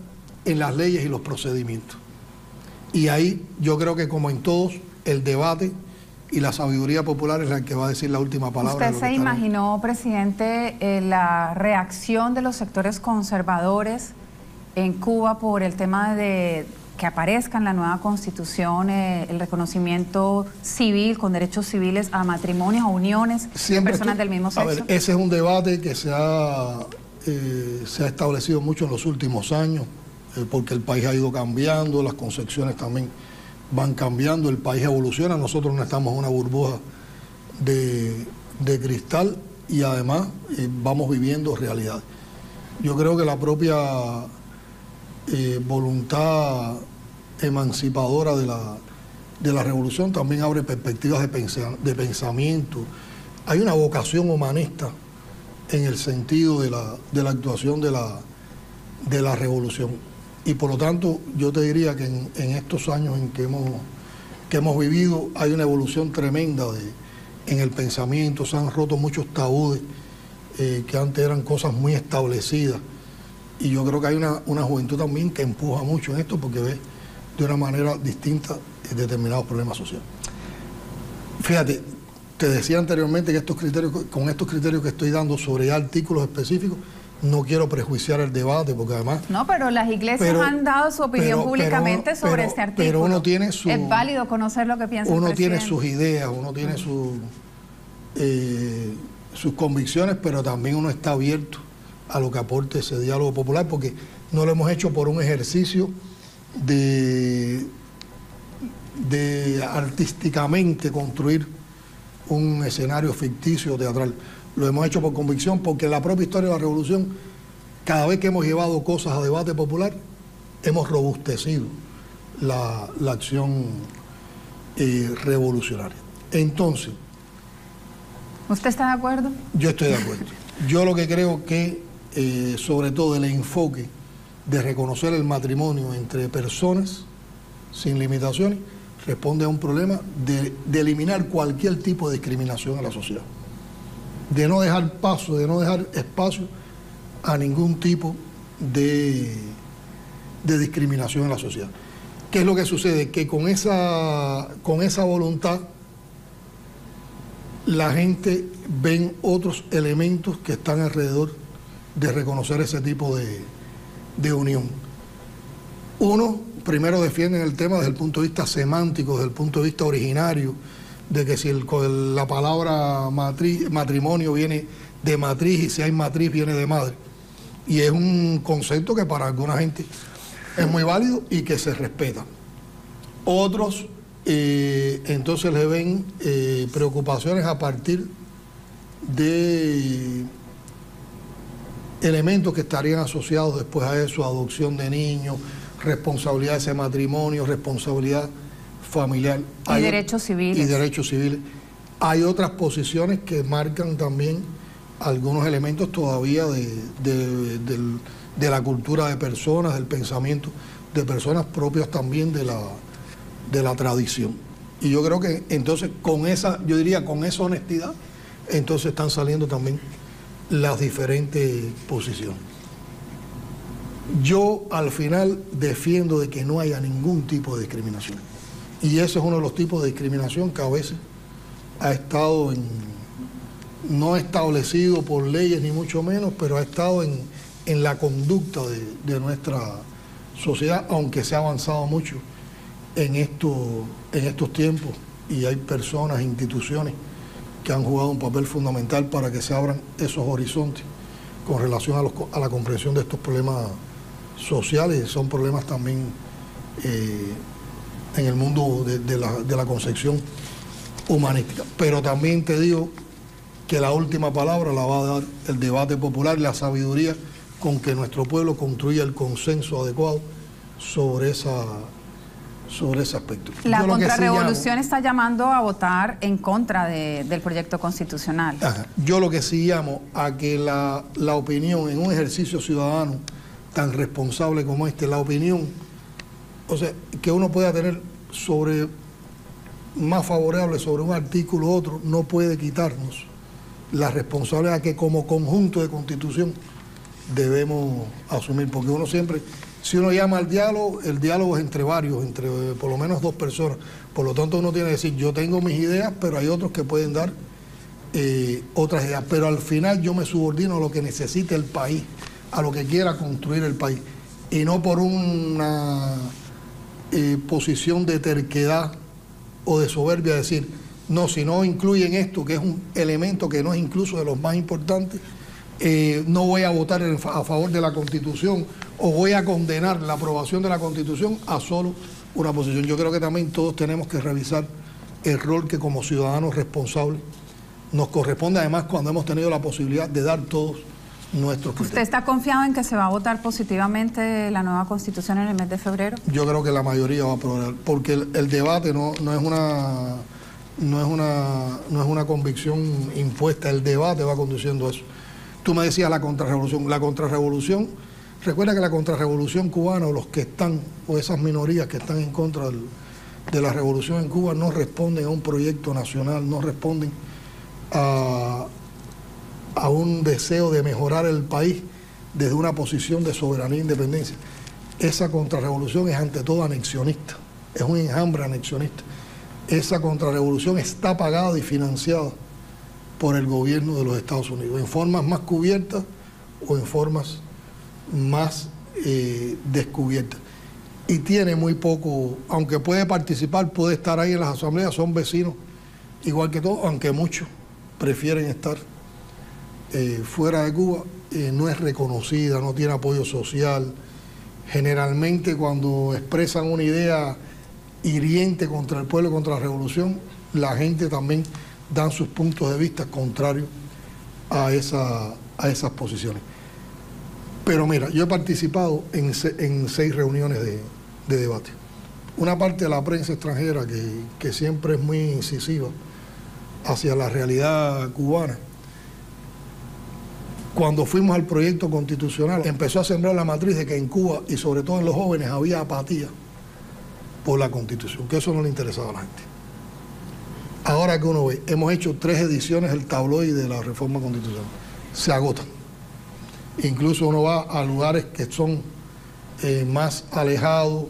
en las leyes y los procedimientos. Y ahí yo creo que, como en todos, el debate y la sabiduría popular es la que va a decir la última palabra. ¿Usted se imaginó, presidente, la reacción de los sectores conservadores en Cuba por el tema de que aparezca en la nueva Constitución el reconocimiento civil con derechos civiles a matrimonios, a uniones de personas del mismo sexo? A ver, ese es un debate que se ha establecido mucho en los últimos años, porque el país ha ido cambiando, las concepciones también van cambiando, el país evoluciona, nosotros no estamos en una burbuja de cristal y además vamos viviendo realidades. Yo creo que la propia voluntad emancipadora de la revolución también abre perspectivas de pensamiento. Hay una vocación humanista en el sentido de la actuación de la revolución. Y por lo tanto, yo te diría que en estos años en que que hemos vivido. Hay una evolución tremenda en el pensamiento, se han roto muchos tabúes que antes eran cosas muy establecidas. Y yo creo que hay una juventud también que empuja mucho en esto porque ve de una manera distinta determinados problemas sociales. Fíjate, te decía anteriormente que con estos criterios que estoy dando sobre artículos específicos, no quiero prejuiciar el debate porque además... No, pero las iglesias han dado su opinión públicamente sobre este artículo. Pero uno tiene su... Es válido conocer lo que piensa el presidente. Uno tiene sus ideas, uno tiene sus convicciones, pero también uno está abierto a lo que aporte ese diálogo popular, porque no lo hemos hecho por un ejercicio de artísticamente construir un escenario ficticio teatral. Lo hemos hecho por convicción, porque en la propia historia de la revolución, cada vez que hemos llevado cosas a debate popular, hemos robustecido la acción revolucionaria. Entonces... ¿Usted está de acuerdo? Yo estoy de acuerdo. Yo lo que creo que, sobre todo el enfoque de reconocer el matrimonio entre personas sin limitaciones, responde a un problema de eliminar cualquier tipo de discriminación en la sociedad. De no dejar paso, de no dejar espacio a ningún tipo de discriminación en la sociedad. ¿Qué es lo que sucede? Que con esa voluntad la gente ven otros elementos que están alrededor de reconocer ese tipo de unión. Uno, primero defienden el tema desde el punto de vista semántico, desde el punto de vista originario, de que si la palabra matrimonio viene de matriz y si hay matriz viene de madre. Y es un concepto que para alguna gente es muy válido y que se respeta. Otros entonces le ven preocupaciones a partir de elementos que estarían asociados después a eso, adopción de niños, responsabilidad de ese matrimonio, responsabilidad familiar. Y derechos civiles. Y derechos civiles. Hay otras posiciones que marcan también algunos elementos todavía de la cultura de personas, del pensamiento de personas propios también de la tradición. Y yo creo que entonces con esa honestidad, entonces están saliendo también las diferentes posiciones. Yo al final defiendo de que no haya ningún tipo de discriminación. Y ese es uno de los tipos de discriminación que a veces ha estado no establecido por leyes ni mucho menos, pero ha estado en la conducta de nuestra sociedad, aunque se ha avanzado mucho en estos tiempos y hay personas, instituciones que han jugado un papel fundamental para que se abran esos horizontes con relación a la comprensión de estos problemas sociales. Son problemas también en el mundo de la concepción humanística. Pero también te digo que la última palabra la va a dar el debate popular, la sabiduría con que nuestro pueblo construya el consenso adecuado sobre ese aspecto. La contrarrevolución está llamando a votar en contra del proyecto constitucional. Yo lo que sí llamo a que la opinión en un ejercicio ciudadano tan responsable como este, la opinión, o sea, que uno pueda tener más favorable sobre un artículo u otro, no puede quitarnos la responsabilidad que como conjunto de constitución debemos asumir, porque uno siempre, si uno llama al diálogo, el diálogo es entre varios, entre por lo menos dos personas. Por lo tanto, uno tiene que decir, yo tengo mis ideas, pero hay otros que pueden dar otras ideas. Pero al final yo me subordino a lo que necesite el país, a lo que quiera construir el país. Y no por una posición de terquedad o de soberbia, decir, no, si no incluyen esto, que es un elemento que no es incluso de los más importantes, no voy a votar a favor de la Constitución o voy a condenar la aprobación de la Constitución a solo una posición. Yo creo que también todos tenemos que revisar el rol que como ciudadanos responsables nos corresponde, además cuando hemos tenido la posibilidad de dar todos nuestros criterios. ¿Usted está confiado en que se va a votar positivamente la nueva Constitución en el mes de febrero? Yo creo que la mayoría va a aprobar, porque el debate no es una convicción impuesta, el debate va conduciendo a eso. Tú me decías la contrarrevolución. La contrarrevolución, recuerda que la contrarrevolución cubana, o los que están, o esas minorías que están en contra de la revolución en Cuba no responden a un proyecto nacional, no responden a un deseo de mejorar el país desde una posición de soberanía e independencia. Esa contrarrevolución es ante todo anexionista, es un enjambre anexionista. Esa contrarrevolución está pagada y financiada por el gobierno de los Estados Unidos, en formas más cubiertas o en formas más descubiertas. Y tiene muy poco, aunque puede participar, puede estar ahí en las asambleas, son vecinos, igual que todos, aunque muchos prefieren estar fuera de Cuba, no es reconocida, no tiene apoyo social. Generalmente cuando expresan una idea hiriente contra el pueblo, contra la revolución, la gente también dan sus puntos de vista contrarios a esas posiciones. Pero mira, yo he participado en 6 reuniones de debate. Una parte de la prensa extranjera que siempre es muy incisiva hacia la realidad cubana. Cuando fuimos al proyecto constitucional, empezó a sembrar la matriz de que en Cuba, y sobre todo en los jóvenes, había apatía por la Constitución, que eso no le interesaba a la gente. Ahora que uno ve, hemos hecho 3 ediciones del tabloide de la reforma constitucional. Se agotan. Incluso uno va a lugares que son más alejados,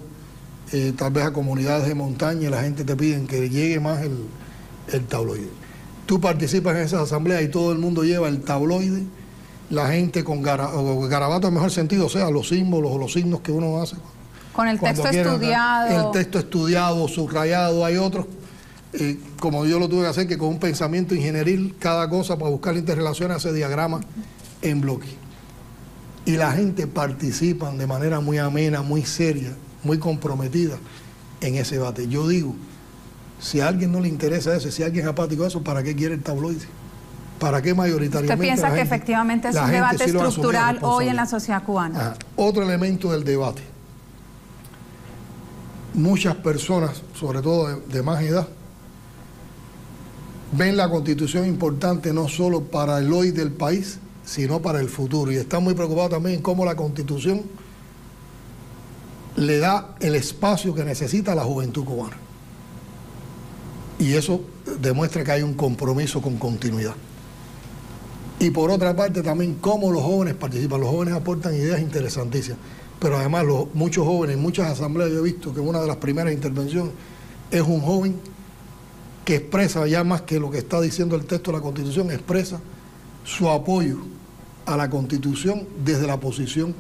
tal vez a comunidades de montaña, y la gente te pide que llegue más el tabloide. Tú participas en esas asambleas y todo el mundo lleva el tabloide, la gente con garabato en mejor sentido, o sea, los símbolos o los signos que uno hace. Con el texto estudiado. El texto estudiado, subrayado. Hay otros, como yo lo tuve que hacer, que con un pensamiento ingenieril, cada cosa para buscar interrelaciones, hace diagramas en bloque. Y la gente participa de manera muy amena, muy seria, muy comprometida en ese debate. Yo digo, si a alguien no le interesa eso, si a alguien es apático a eso, ¿para qué quiere el tabloide? ¿Para qué mayoritariamente? ¿Usted piensa que efectivamente es un debate estructural hoy en la sociedad cubana? Ajá. Otro elemento del debate. Muchas personas, sobre todo de más edad, ven la Constitución importante no solo para el hoy del país, sino para el futuro. Y están muy preocupados también en cómo la Constitución le da el espacio que necesita a la juventud cubana. Y eso demuestra que hay un compromiso con continuidad. Y por otra parte también cómo los jóvenes participan. Los jóvenes aportan ideas interesantísimas. Pero además muchos jóvenes, en muchas asambleas yo he visto que una de las primeras intervenciones es un joven que expresa, ya más que lo que está diciendo el texto de la Constitución, expresa su apoyo a la Constitución desde la posición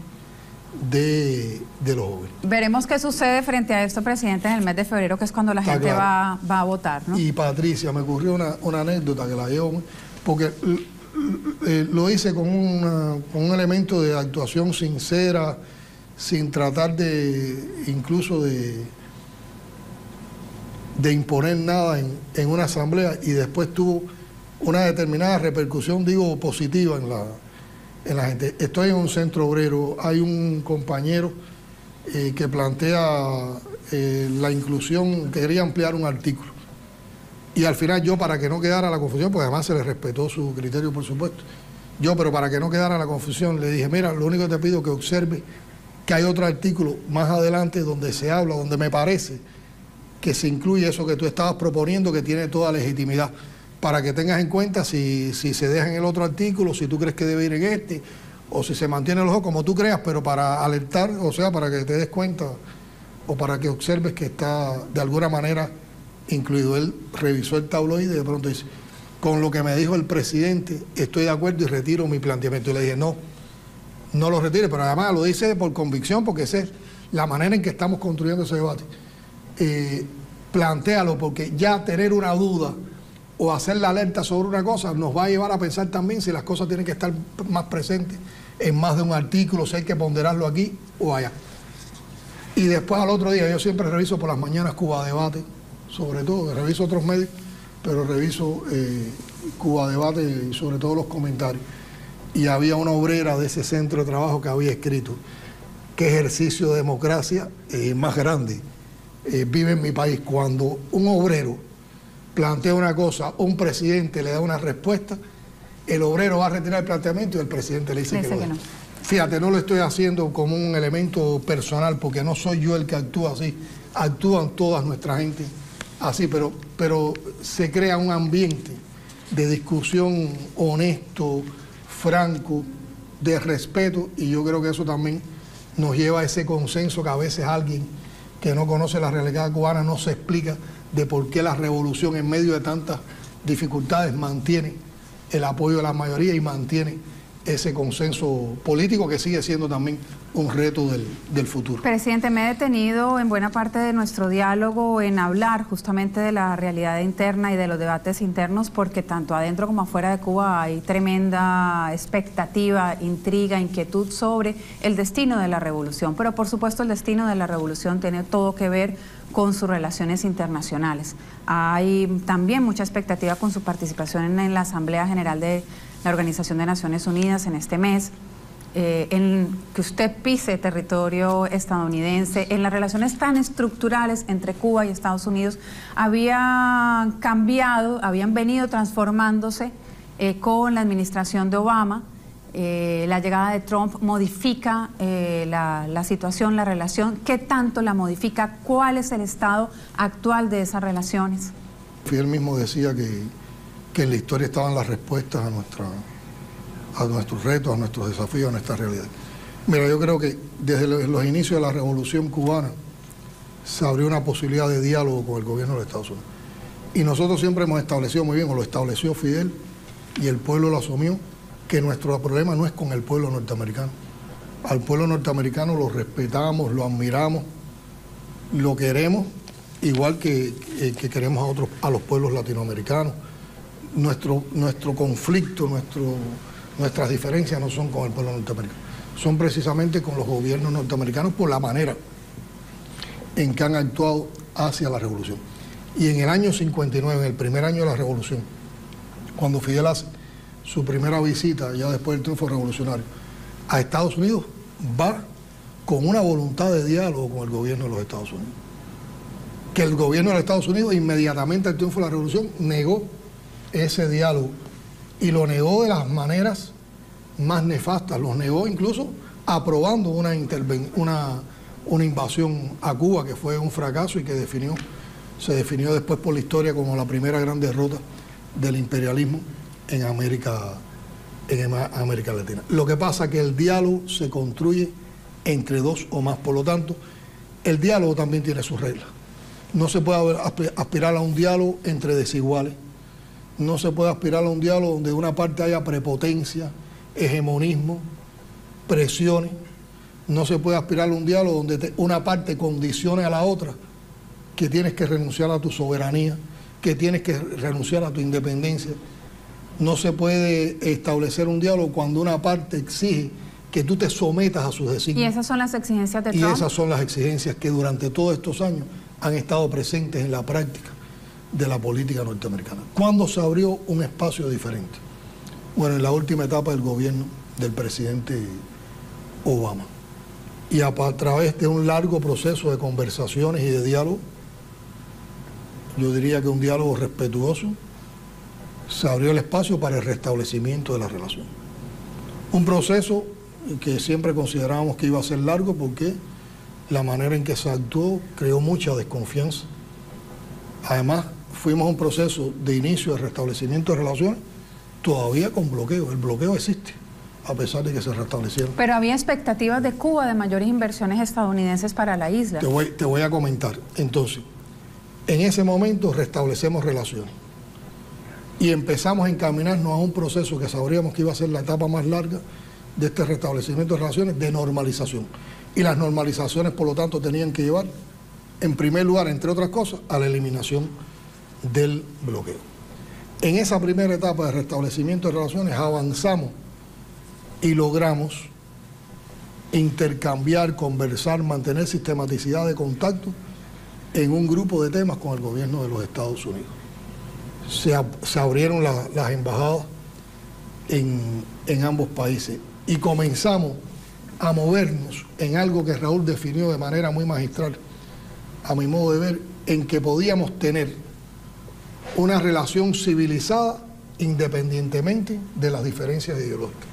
de los jóvenes. Veremos qué sucede frente a esto, presidente, en el mes de febrero, que es cuando la gente va a votar, ¿no? Y Patricia, me ocurrió una anécdota que la llevo, porque lo hice con un elemento de actuación sincera, sin tratar incluso de imponer nada en una asamblea, y después tuvo una determinada repercusión, digo, positiva en la gente. Estoy en un centro obrero, hay un compañero que plantea la inclusión, quería ampliar un artículo. Y al final yo, para que no quedara la confusión, porque además se le respetó su criterio, por supuesto, pero para que no quedara la confusión, le dije, mira, lo único que te pido es que observe que hay otro artículo más adelante donde se habla, donde me parece que se incluye eso que tú estabas proponiendo, que tiene toda legitimidad, para que tengas en cuenta si se deja en el otro artículo, si tú crees que debe ir en este, o si se mantiene los dos, como tú creas, pero para alertar, o sea, para que te des cuenta, o para que observes que está de alguna manera incluido. Él revisó el tabloide y de pronto dice, con lo que me dijo el presidente, estoy de acuerdo y retiro mi planteamiento. Y le dije, no lo retire, pero además lo dice por convicción, porque esa es la manera en que estamos construyendo ese debate. Plantéalo, porque ya tener una duda o hacer la alerta sobre una cosa nos va a llevar a pensar también si las cosas tienen que estar más presentes en más de un artículo, si hay que ponderarlo aquí o allá. Y después al otro día, yo siempre reviso por las mañanas Cuba Debate, sobre todo, reviso otros medios, pero reviso Cuba Debate y sobre todo los comentarios. Y había una obrera de ese centro de trabajo que había escrito: qué ejercicio de democracia más grande vive en mi país, cuando un obrero plantea una cosa, un presidente le da una respuesta, el obrero va a retirar el planteamiento y el presidente le dice que no. Fíjate, no lo estoy haciendo como un elemento personal, porque no soy yo el que actúa así, actúan todas nuestra gente así, pero se crea un ambiente de discusión honesto, franco, de respeto, y yo creo que eso también nos lleva a ese consenso que a veces alguien que no conoce la realidad cubana no se explica de por qué la revolución en medio de tantas dificultades mantiene el apoyo de la mayoría y mantiene ese consenso político que sigue siendo también un reto del futuro. Presidente, me he detenido en buena parte de nuestro diálogo en hablar justamente de la realidad interna y de los debates internos, porque tanto adentro como afuera de Cuba hay tremenda expectativa, intriga, inquietud sobre el destino de la revolución. Pero por supuesto el destino de la revolución tiene todo que ver con sus relaciones internacionales. Hay también mucha expectativa con su participación en la Asamblea General de la Organización de Naciones Unidas en este mes, en que usted pise territorio estadounidense, en las relaciones tan estructurales entre Cuba y Estados Unidos, habían cambiado, habían venido transformándose con la administración de Obama. La llegada de Trump modifica la situación, la relación. ¿Qué tanto la modifica? ¿Cuál es el estado actual de esas relaciones? Fidel mismo decía que en la historia estaban las respuestas a nuestros retos, a nuestros desafíos, a nuestra realidad. Mira, yo creo que desde los inicios de la Revolución Cubana se abrió una posibilidad de diálogo con el gobierno de los Estados Unidos. Y nosotros siempre hemos establecido muy bien, o lo estableció Fidel, y el pueblo lo asumió, que nuestro problema no es con el pueblo norteamericano. Al pueblo norteamericano lo respetamos, lo admiramos, lo queremos, igual que queremos a los pueblos latinoamericanos. Nuestro conflicto, nuestras diferencias no son con el pueblo norteamericano, son precisamente con los gobiernos norteamericanos por la manera en que han actuado hacia la revolución. Y en el año 59, en el primer año de la revolución, cuando Fidel hace su primera visita, ya después del triunfo revolucionario, a Estados Unidos, va con una voluntad de diálogo con el gobierno de los Estados Unidos. Que el gobierno de los Estados Unidos, inmediatamente al triunfo de la revolución, negó ese diálogo, y lo negó de las maneras más nefastas, los negó incluso aprobando una invasión a Cuba, que fue un fracaso y que se definió después por la historia como la primera gran derrota del imperialismo en América Latina. Lo que pasa es que el diálogo se construye entre dos o más, por lo tanto, el diálogo también tiene sus reglas. No se puede aspirar a un diálogo entre desiguales. No se puede aspirar a un diálogo donde de una parte haya prepotencia, hegemonismo, presiones. No se puede aspirar a un diálogo donde una parte condicione a la otra, que tienes que renunciar a tu soberanía, que tienes que renunciar a tu independencia. No se puede establecer un diálogo cuando una parte exige que tú te sometas a sus designios. ¿Y esas son las exigencias de Trump? Y esas son las exigencias que durante todos estos años han estado presentes en la práctica de la política norteamericana. ¿Cuándo se abrió un espacio diferente? Bueno, en la última etapa del gobierno del presidente Obama. Y a través de un largo proceso de conversaciones y de diálogo, yo diría que un diálogo respetuoso, se abrió el espacio para el restablecimiento de la relación. Un proceso que siempre considerábamos que iba a ser largo porque la manera en que se actuó creó mucha desconfianza. Además, fuimos a un proceso de inicio de restablecimiento de relaciones todavía con bloqueo. El bloqueo existe, a pesar de que se restablecieron. Pero había expectativas de Cuba de mayores inversiones estadounidenses para la isla. Te voy a comentar. Entonces, en ese momento restablecemos relaciones y empezamos a encaminarnos a un proceso que sabríamos que iba a ser la etapa más larga de este restablecimiento de relaciones, de normalización. Y las normalizaciones, por lo tanto, tenían que llevar, en primer lugar, entre otras cosas, a la eliminación del bloqueo. En esa primera etapa de restablecimiento de relaciones avanzamos y logramos intercambiar, conversar, mantener sistematicidad de contacto en un grupo de temas con el gobierno de los Estados Unidos. Se abrieron las embajadas en ambos países y comenzamos a movernos en algo que Raúl definió de manera muy magistral, a mi modo de ver, en que podíamos tener una relación civilizada independientemente de las diferencias ideológicas.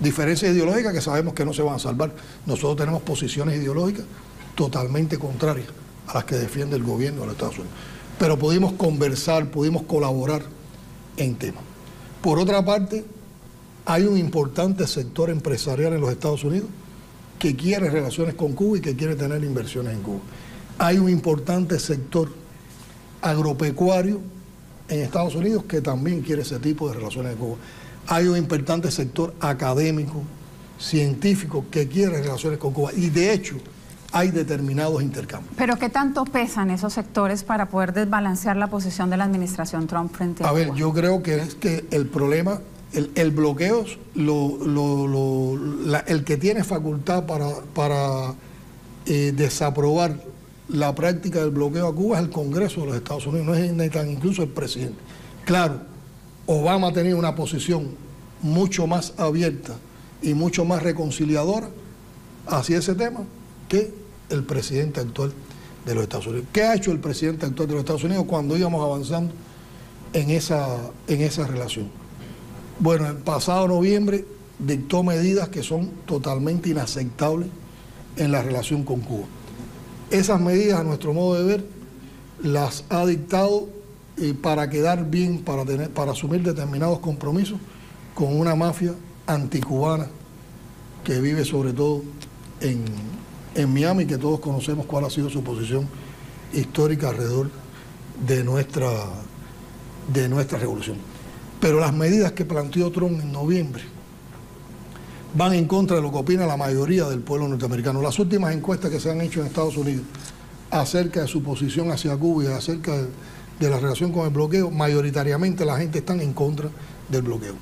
Diferencias ideológicas que sabemos que no se van a salvar. Nosotros tenemos posiciones ideológicas totalmente contrarias a las que defiende el gobierno de los Estados Unidos. Pero pudimos conversar, pudimos colaborar en temas. Por otra parte, hay un importante sector empresarial en los Estados Unidos que quiere relaciones con Cuba y que quiere tener inversiones en Cuba. Hay un importante sector agropecuario en Estados Unidos que también quiere ese tipo de relaciones con Cuba. Hay un importante sector académico, científico, que quiere relaciones con Cuba. Y de hecho, hay determinados intercambios. ¿Pero qué tanto pesan esos sectores para poder desbalancear la posición de la administración Trump frente a Cuba? A ver, yo creo que es que el problema, el bloqueo, el que tiene facultad para desaprobar la práctica del bloqueo a Cuba es el Congreso de los Estados Unidos, no es ni tan incluso el presidente. Claro, Obama tenía una posición mucho más abierta y mucho más reconciliadora hacia ese tema que el presidente actual de los Estados Unidos. ¿Qué ha hecho el presidente actual de los Estados Unidos cuando íbamos avanzando en esa relación? Bueno, el pasado noviembre dictó medidas que son totalmente inaceptables en la relación con Cuba. Esas medidas, a nuestro modo de ver, las ha dictado para quedar bien, para asumir determinados compromisos con una mafia anticubana que vive sobre todo en Miami, que todos conocemos cuál ha sido su posición histórica alrededor de nuestra revolución. Pero las medidas que planteó Trump en noviembre van en contra de lo que opina la mayoría del pueblo norteamericano. Las últimas encuestas que se han hecho en Estados Unidos acerca de su posición hacia Cuba y acerca de la relación con el bloqueo, mayoritariamente la gente está en contra del bloqueo.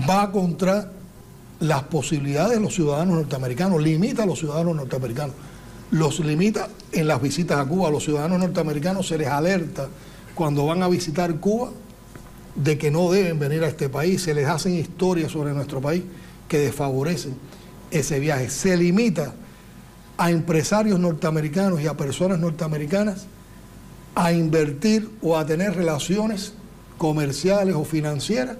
Va contra las posibilidades de los ciudadanos norteamericanos, limita a los ciudadanos norteamericanos, los limita en las visitas a Cuba. A los ciudadanos norteamericanos se les alerta cuando van a visitar Cuba de que no deben venir a este país, se les hacen historias sobre nuestro país que desfavorecen ese viaje. Se limita a empresarios norteamericanos y a personas norteamericanas a invertir o a tener relaciones comerciales o financieras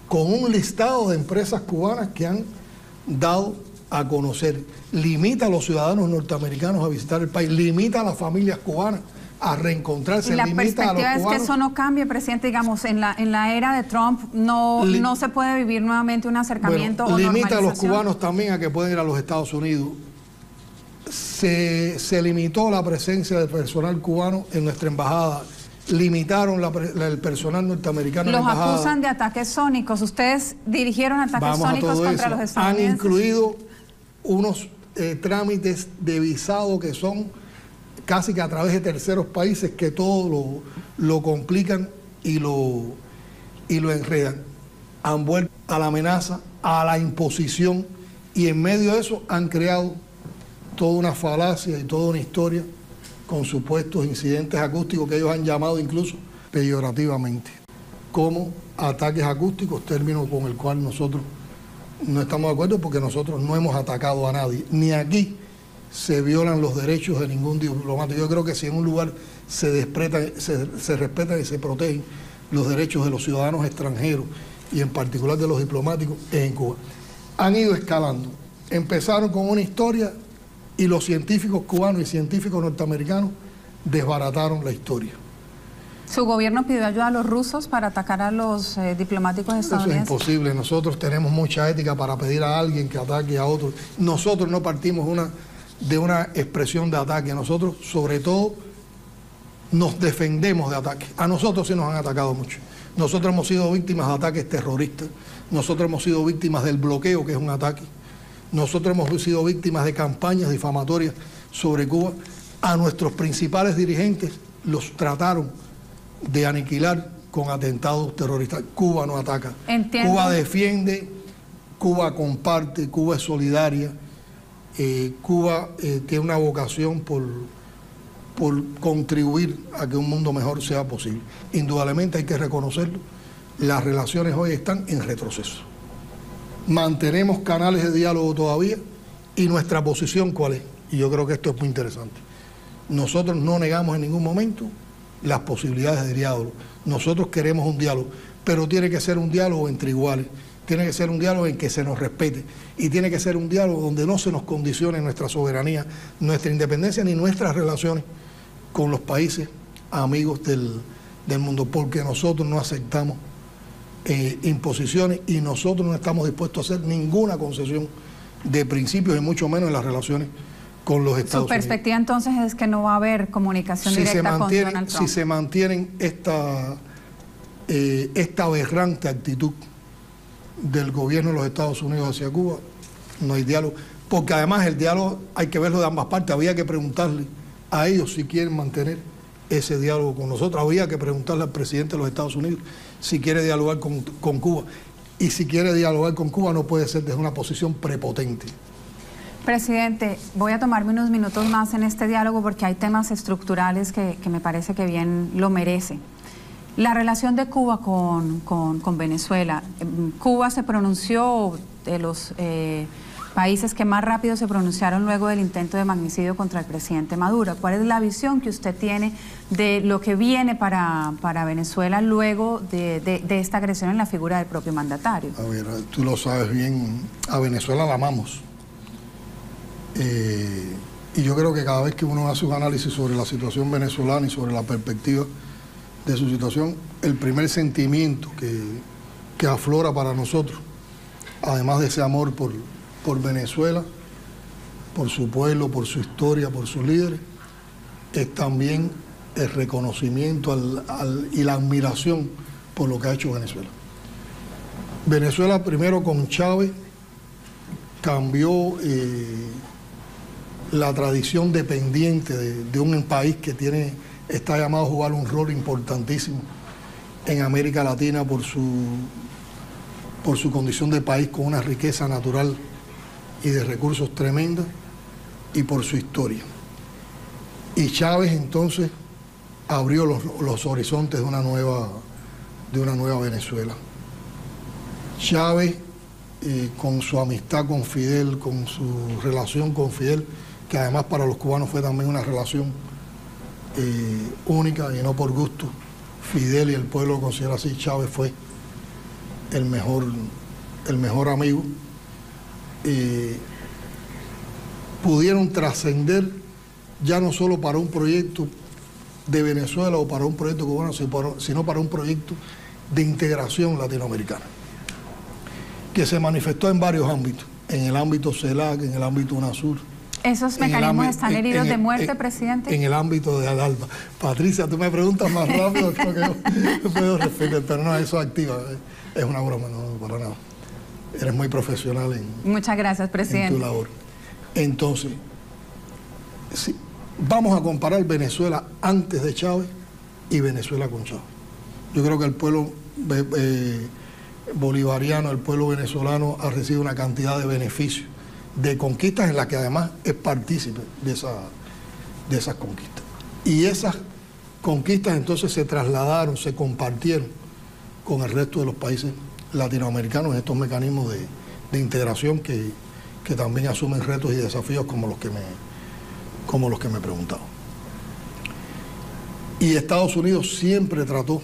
con un listado de empresas cubanas que han dado a conocer. Limita a los ciudadanos norteamericanos a visitar el país, limita a las familias cubanas a reencontrarse. Y la limita perspectiva a los es que eso no cambie, presidente. Digamos, en la era de Trump no se puede vivir nuevamente un acercamiento o normalización. Limita a los cubanos también a que puedan ir a los Estados Unidos. Se limitó la presencia del personal cubano en nuestra embajada. Limitaron el personal norteamericano en la embajada. Los acusan de ataques sónicos. Ustedes dirigieron ataques sónicos contra los estadounidenses. Han incluido unos trámites de visado que son casi que a través de terceros países que todo lo complican y lo enredan. Han vuelto a la amenaza, a la imposición, y en medio de eso han creado toda una falacia y toda una historia con supuestos incidentes acústicos que ellos han llamado incluso peyorativamente como ataques acústicos, término con el cual nosotros no estamos de acuerdo, porque nosotros no hemos atacado a nadie, ni aquí se violan los derechos de ningún diplomático. Yo creo que si en un lugar se respetan y se protegen los derechos de los ciudadanos extranjeros y en particular de los diplomáticos, es en Cuba. Han ido escalando. Empezaron con una historia y los científicos cubanos y científicos norteamericanos desbarataron la historia. ¿Su gobierno pidió ayuda a los rusos para atacar a los diplomáticos estadounidenses? Eso es imposible. Nosotros tenemos mucha ética para pedir a alguien que ataque a otro. Nosotros no partimos de una expresión de ataque. Nosotros, sobre todo, nos defendemos de ataques. A nosotros sí nos han atacado mucho. Nosotros hemos sido víctimas de ataques terroristas. Nosotros hemos sido víctimas del bloqueo, que es un ataque. Nosotros hemos sido víctimas de campañas difamatorias sobre Cuba. A nuestros principales dirigentes los trataron de aniquilar con atentados terroristas. Cuba no ataca. Entiendo. Cuba defiende, Cuba comparte, Cuba es solidaria. Cuba tiene una vocación por contribuir a que un mundo mejor sea posible. Indudablemente hay que reconocerlo, las relaciones hoy están en retroceso. Mantenemos canales de diálogo todavía y nuestra posición ¿cuál es? Y yo creo que esto es muy interesante. Nosotros no negamos en ningún momento las posibilidades de diálogo. Nosotros queremos un diálogo, pero tiene que ser un diálogo entre iguales. Tiene que ser un diálogo en que se nos respete y tiene que ser un diálogo donde no se nos condicione nuestra soberanía, nuestra independencia ni nuestras relaciones con los países amigos del mundo, porque nosotros no aceptamos imposiciones y nosotros no estamos dispuestos a hacer ninguna concesión de principios y mucho menos en las relaciones con los Estados Unidos. Su perspectiva entonces es que no va a haber comunicación directa con Donald Trump. Si se mantienen esta aberrante actitud del gobierno de los Estados Unidos hacia Cuba, no hay diálogo, porque además el diálogo hay que verlo de ambas partes. Había que preguntarle a ellos si quieren mantener ese diálogo con nosotros, había que preguntarle al presidente de los Estados Unidos si quiere dialogar con Cuba, y si quiere dialogar con Cuba no puede ser desde una posición prepotente. Presidente, voy a tomarme unos minutos más en este diálogo porque hay temas estructurales que me parece que bien lo merece. La relación de Cuba con Venezuela. Cuba se pronunció, de los países que más rápido se pronunciaron luego del intento de magnicidio contra el presidente Maduro. ¿Cuál es la visión que usted tiene de lo que viene para Venezuela luego de esta agresión en la figura del propio mandatario? A ver, tú lo sabes bien, a Venezuela la amamos. Y yo creo que cada vez que uno hace un análisis sobre la situación venezolana y sobre la perspectiva de su situación, el primer sentimiento que aflora para nosotros, además de ese amor por Venezuela, por su pueblo, por su historia, por sus líderes, es también el reconocimiento y la admiración por lo que ha hecho Venezuela. Venezuela primero con Chávez cambió la tradición dependiente de un país que está llamado a jugar un rol importantísimo en América Latina por su condición de país con una riqueza natural y de recursos tremenda y por su historia. Y Chávez entonces abrió los horizontes de una nueva Venezuela. Chávez, con su amistad con Fidel, con su relación con Fidel, que además para los cubanos fue también una relación única y no por gusto. Fidel y el pueblo lo considera así. Chávez fue el mejor amigo. Pudieron trascender ya no solo para un proyecto de Venezuela o para un proyecto cubano, sino para un proyecto de integración latinoamericana, que se manifestó en varios ámbitos, en el ámbito CELAC, en el ámbito UNASUR. ¿Esos mecanismos están heridos de muerte, presidente? En el ámbito de ADALBA. Patricia, tú me preguntas más rápido de lo que yo puedo responder, pero no, eso activa, es una broma, no, para nada. Eres muy profesional Muchas gracias, presidente. En tu labor. Entonces, si vamos a comparar Venezuela antes de Chávez y Venezuela con Chávez. Yo creo que el pueblo bolivariano, el pueblo venezolano ha recibido una cantidad de beneficios, de conquistas en las que además es partícipe de esas conquistas. Y esas conquistas entonces se trasladaron, se compartieron con el resto de los países latinoamericanos en estos mecanismos de integración que también asumen retos y desafíos como los que me preguntaba. Y Estados Unidos siempre trató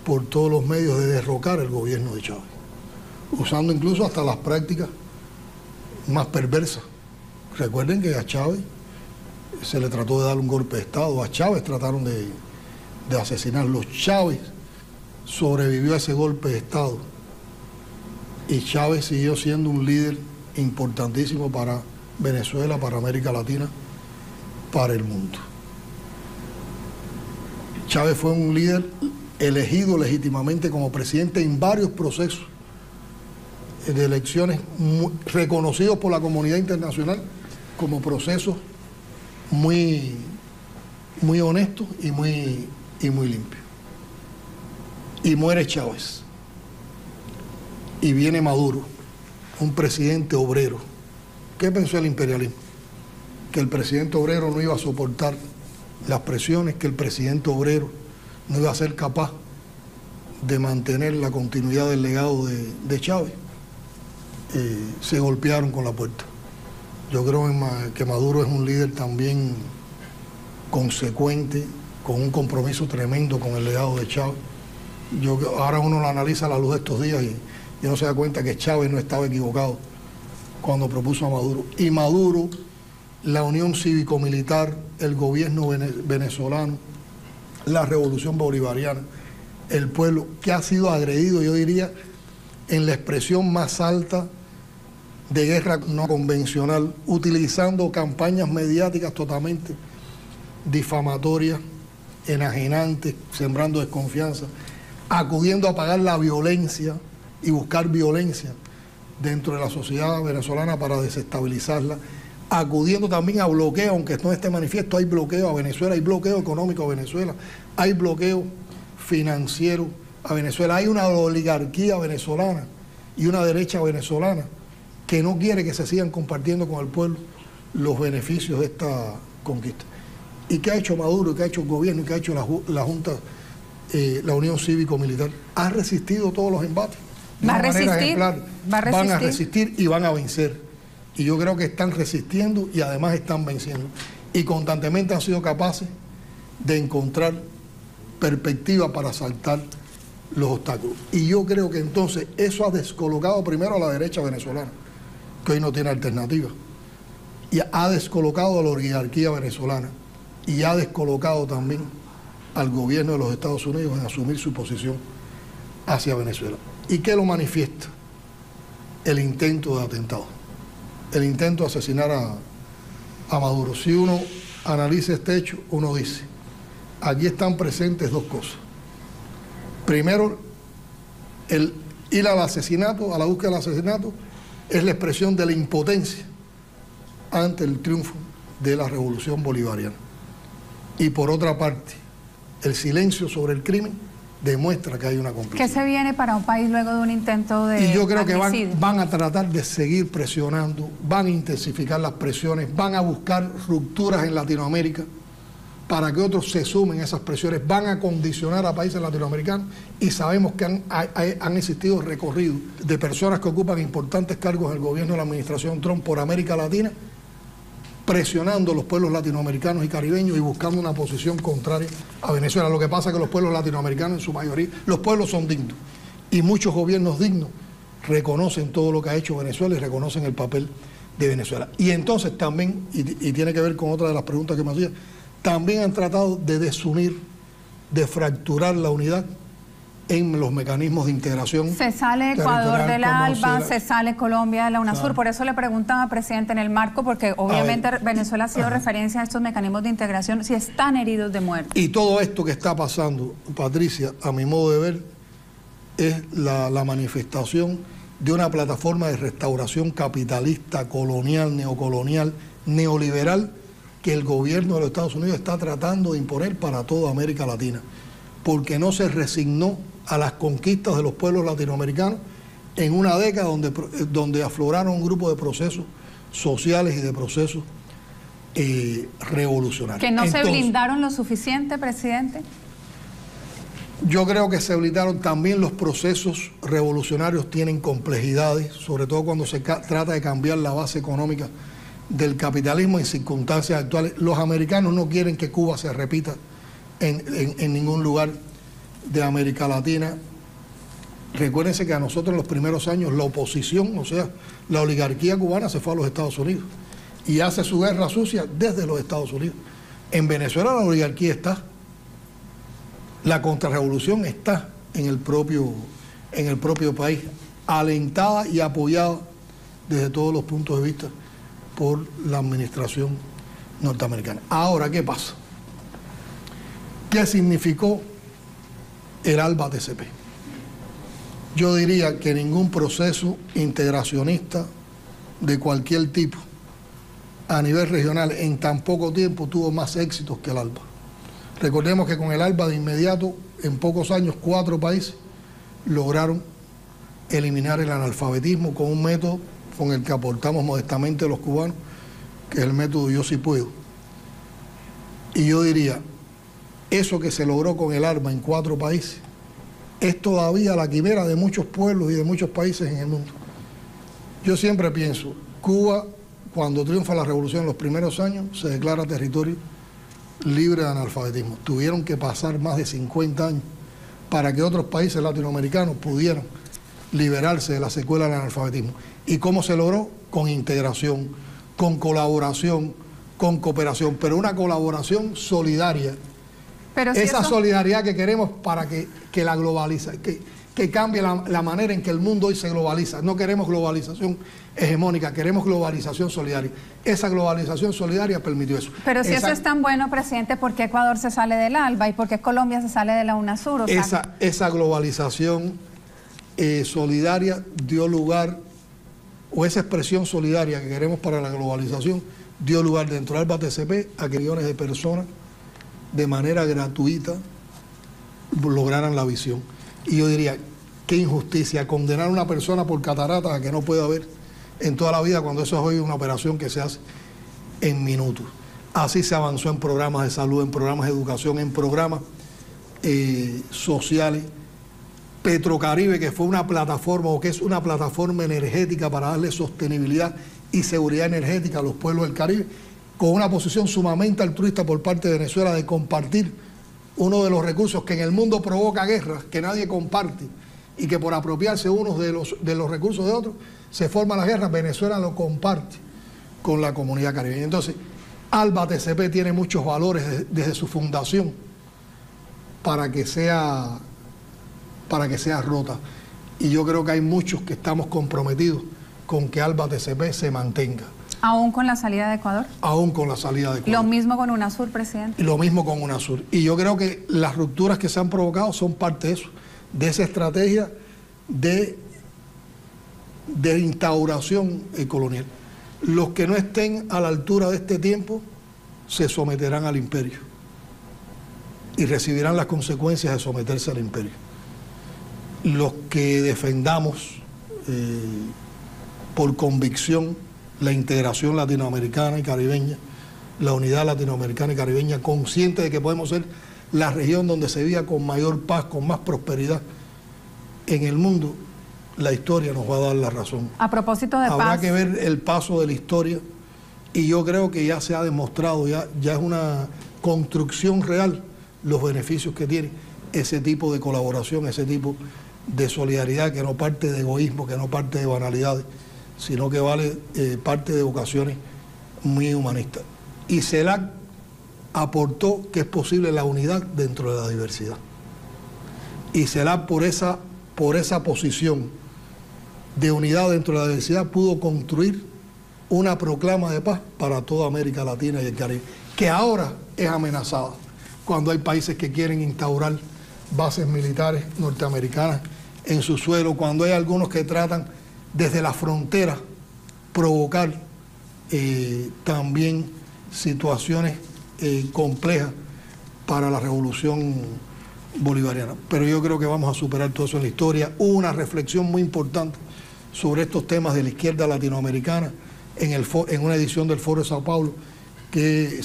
por todos los medios de derrocar el gobierno de Chávez, usando incluso hasta las prácticas más perversas. Recuerden que a Chávez se le trató de dar un golpe de Estado, a Chávez trataron de asesinarlo. Chávez sobrevivió a ese golpe de Estado y Chávez siguió siendo un líder importantísimo para Venezuela, para América Latina, para el mundo. Chávez fue un líder elegido legítimamente como presidente en varios procesos de elecciones reconocidos por la comunidad internacional como procesos muy honestos y muy limpios. Y muere Chávez. Y viene Maduro, un presidente obrero. ¿Qué pensó el imperialismo? Que el presidente obrero no iba a soportar las presiones, que el presidente obrero no iba a ser capaz de mantener la continuidad del legado de Chávez. Se golpearon con la puerta. Yo creo que Maduro es un líder también consecuente, con un compromiso tremendo con el legado de Chávez. Ahora uno lo analiza a la luz de estos días y uno se da cuenta que Chávez no estaba equivocado cuando propuso a Maduro. Y Maduro la unión cívico-militar, el gobierno venezolano, la revolución bolivariana, el pueblo que ha sido agredido, yo diría, en la expresión más alta de guerra no convencional, utilizando campañas mediáticas totalmente difamatorias, enajenantes, sembrando desconfianza, acudiendo a pagar la violencia y buscar violencia dentro de la sociedad venezolana para desestabilizarla, acudiendo también a bloqueo, aunque no esté manifiesto, hay bloqueo a Venezuela, hay bloqueo económico a Venezuela, hay bloqueo financiero a Venezuela, hay una oligarquía venezolana y una derecha venezolana que no quiere que se sigan compartiendo con el pueblo los beneficios de esta conquista. ¿Y qué ha hecho Maduro, qué ha hecho el gobierno, y qué ha hecho la Junta, la Unión Cívico-Militar? Ha resistido todos los embates. ¿Va a resistir? Van a resistir y van a vencer. Y yo creo que están resistiendo y además están venciendo. Y constantemente han sido capaces de encontrar perspectiva para saltar los obstáculos. Y yo creo que entonces eso ha descolocado primero a la derecha venezolana, que hoy no tiene alternativa. Y ha descolocado a la oligarquía venezolana. Y ha descolocado también al gobierno de los Estados Unidos en asumir su posición hacia Venezuela. ¿Y qué lo manifiesta? El intento de atentado, el intento de asesinar a Maduro. Si uno analiza este hecho, uno dice, aquí están presentes dos cosas. Primero, el ir al asesinato, a la búsqueda del asesinato, es la expresión de la impotencia ante el triunfo de la revolución bolivariana. Y por otra parte, el silencio sobre el crimen demuestra que hay una complicidad. ¿Qué se viene para un país luego de un intento de Y yo creo magnicidio? que van a tratar de seguir presionando, van a intensificar las presiones, van a buscar rupturas en Latinoamérica para que otros se sumen a esas presiones, van a condicionar a países latinoamericanos y sabemos que han existido recorridos de personas que ocupan importantes cargos en el gobierno de la administración Trump por América Latina, presionando a los pueblos latinoamericanos y caribeños y buscando una posición contraria a Venezuela. Lo que pasa es que los pueblos latinoamericanos, en su mayoría, los pueblos son dignos y muchos gobiernos dignos reconocen todo lo que ha hecho Venezuela y reconocen el papel de Venezuela. Y entonces también, y tiene que ver con otra de las preguntas que me hacía, también han tratado de desunir, de fracturar la unidad en los mecanismos de integración. Se sale Ecuador de la ALBA, se sale Colombia de la UNASUR. Por eso le preguntaba, presidente, en el marco, porque obviamente Venezuela ha sido referencia a estos mecanismos de integración, si están heridos de muerte. Y todo esto que está pasando, Patricia, a mi modo de ver, es la manifestación de una plataforma de restauración capitalista, colonial, neocolonial, neoliberal, que el gobierno de los Estados Unidos está tratando de imponer para toda América Latina, porque no se resignó a las conquistas de los pueblos latinoamericanos en una década donde afloraron un grupo de procesos sociales y de procesos revolucionarios. ¿Que no se blindaron lo suficiente, presidente? Yo creo que se blindaron. También los procesos revolucionarios tienen complejidades, sobre todo cuando se trata de cambiar la base económica del capitalismo en circunstancias actuales. Los americanos no quieren que Cuba se repita en ningún lugar de América Latina. Recuérdense que a nosotros en los primeros años la oposición, o sea, la oligarquía cubana se fue a los Estados Unidos y hace su guerra sucia desde los Estados Unidos. En Venezuela la oligarquía está, la contrarrevolución está en el propio país, alentada y apoyada desde todos los puntos de vista por la administración norteamericana. Ahora, ¿qué pasa? ¿Qué significó el ALBA-TCP? Yo diría que ningún proceso integracionista de cualquier tipo a nivel regional en tan poco tiempo tuvo más éxitos que el ALBA. Recordemos que con el ALBA de inmediato, en pocos años, 4 países lograron eliminar el analfabetismo con un método con el que aportamos modestamente los cubanos, que es el método Yo Sí Puedo. Y yo diría, eso que se logró con el ALBA en 4 países es todavía la quimera de muchos pueblos y de muchos países en el mundo. Yo siempre pienso, Cuba, cuando triunfa la revolución en los primeros años, se declara territorio libre de analfabetismo. Tuvieron que pasar más de 50 años para que otros países latinoamericanos pudieran liberarse de la secuela del analfabetismo. ¿Y cómo se logró? Con integración, con colaboración, con cooperación, pero una colaboración solidaria. Pero si esa eso... solidaridad que queremos para que la globaliza, que cambie la manera en que el mundo hoy se globaliza. No queremos globalización hegemónica, queremos globalización solidaria. Esa globalización solidaria permitió eso. Pero si eso es tan bueno, presidente, ¿por qué Ecuador se sale del ALBA y por qué Colombia se sale de la UNASUR? O sea, esa globalización solidaria dio lugar, o esa expresión solidaria que queremos para la globalización, dio lugar dentro del ALBA-TCP a que millones de personas de manera gratuita lograran la visión. Y yo diría, qué injusticia condenar a una persona por cataratas a que no pueda ver en toda la vida, cuando eso es hoy una operación que se hace en minutos. Así se avanzó en programas de salud, en programas de educación, en programas sociales. Petrocaribe, que fue una plataforma, o que es una plataforma energética para darle sostenibilidad y seguridad energética a los pueblos del Caribe, con una posición sumamente altruista por parte de Venezuela de compartir uno de los recursos que en el mundo provoca guerras, que nadie comparte, y que por apropiarse unos de los recursos de otros, se forman las guerras. Venezuela lo comparte con la comunidad caribeña. Entonces, ALBA-TCP tiene muchos valores desde su fundación para que sea rota. Y yo creo que hay muchos que estamos comprometidos con que ALBA-TCP se mantenga. ¿Aún con la salida de Ecuador? Aún con la salida de Ecuador. Lo mismo con UNASUR, presidente. Lo mismo con UNASUR. Y yo creo que las rupturas que se han provocado son parte de eso, de esa estrategia de instauración colonial. Los que no estén a la altura de este tiempo se someterán al imperio y recibirán las consecuencias de someterse al imperio. Los que defendamos por convicción la integración latinoamericana y caribeña, la unidad latinoamericana y caribeña, consciente de que podemos ser la región donde se viva con mayor paz, con más prosperidad en el mundo, la historia nos va a dar la razón. A propósito de paz... Habrá que ver el paso de la historia, y yo creo que ya se ha demostrado, ya es una construcción real los beneficios que tiene ese tipo de colaboración, ese tipo de solidaridad que no parte de egoísmo, que no parte de banalidades, sino que parte de vocaciones muy humanistas. Y CELAC aportó que es posible la unidad dentro de la diversidad. Y CELAC, por esa posición de unidad dentro de la diversidad, pudo construir una proclama de paz para toda América Latina y el Caribe, que ahora es amenazada cuando hay países que quieren instaurar bases militares norteamericanas en su suelo, cuando hay algunos que tratan desde la frontera provocar también situaciones complejas para la revolución bolivariana. Pero yo creo que vamos a superar todo eso en la historia. Hubo una reflexión muy importante sobre estos temas de la izquierda latinoamericana en una edición del Foro de Sao Paulo que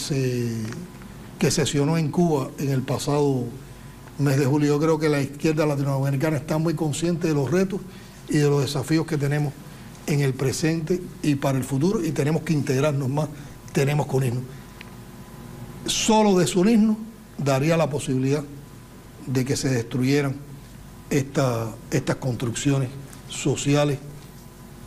sesionó en Cuba en el pasado mes de julio. Yo creo que la izquierda latinoamericana está muy consciente de los retos y de los desafíos que tenemos en el presente y para el futuro, y tenemos que integrarnos más, tenemos que unirnos. Solo desunirnos daría la posibilidad de que se destruyeran estas construcciones sociales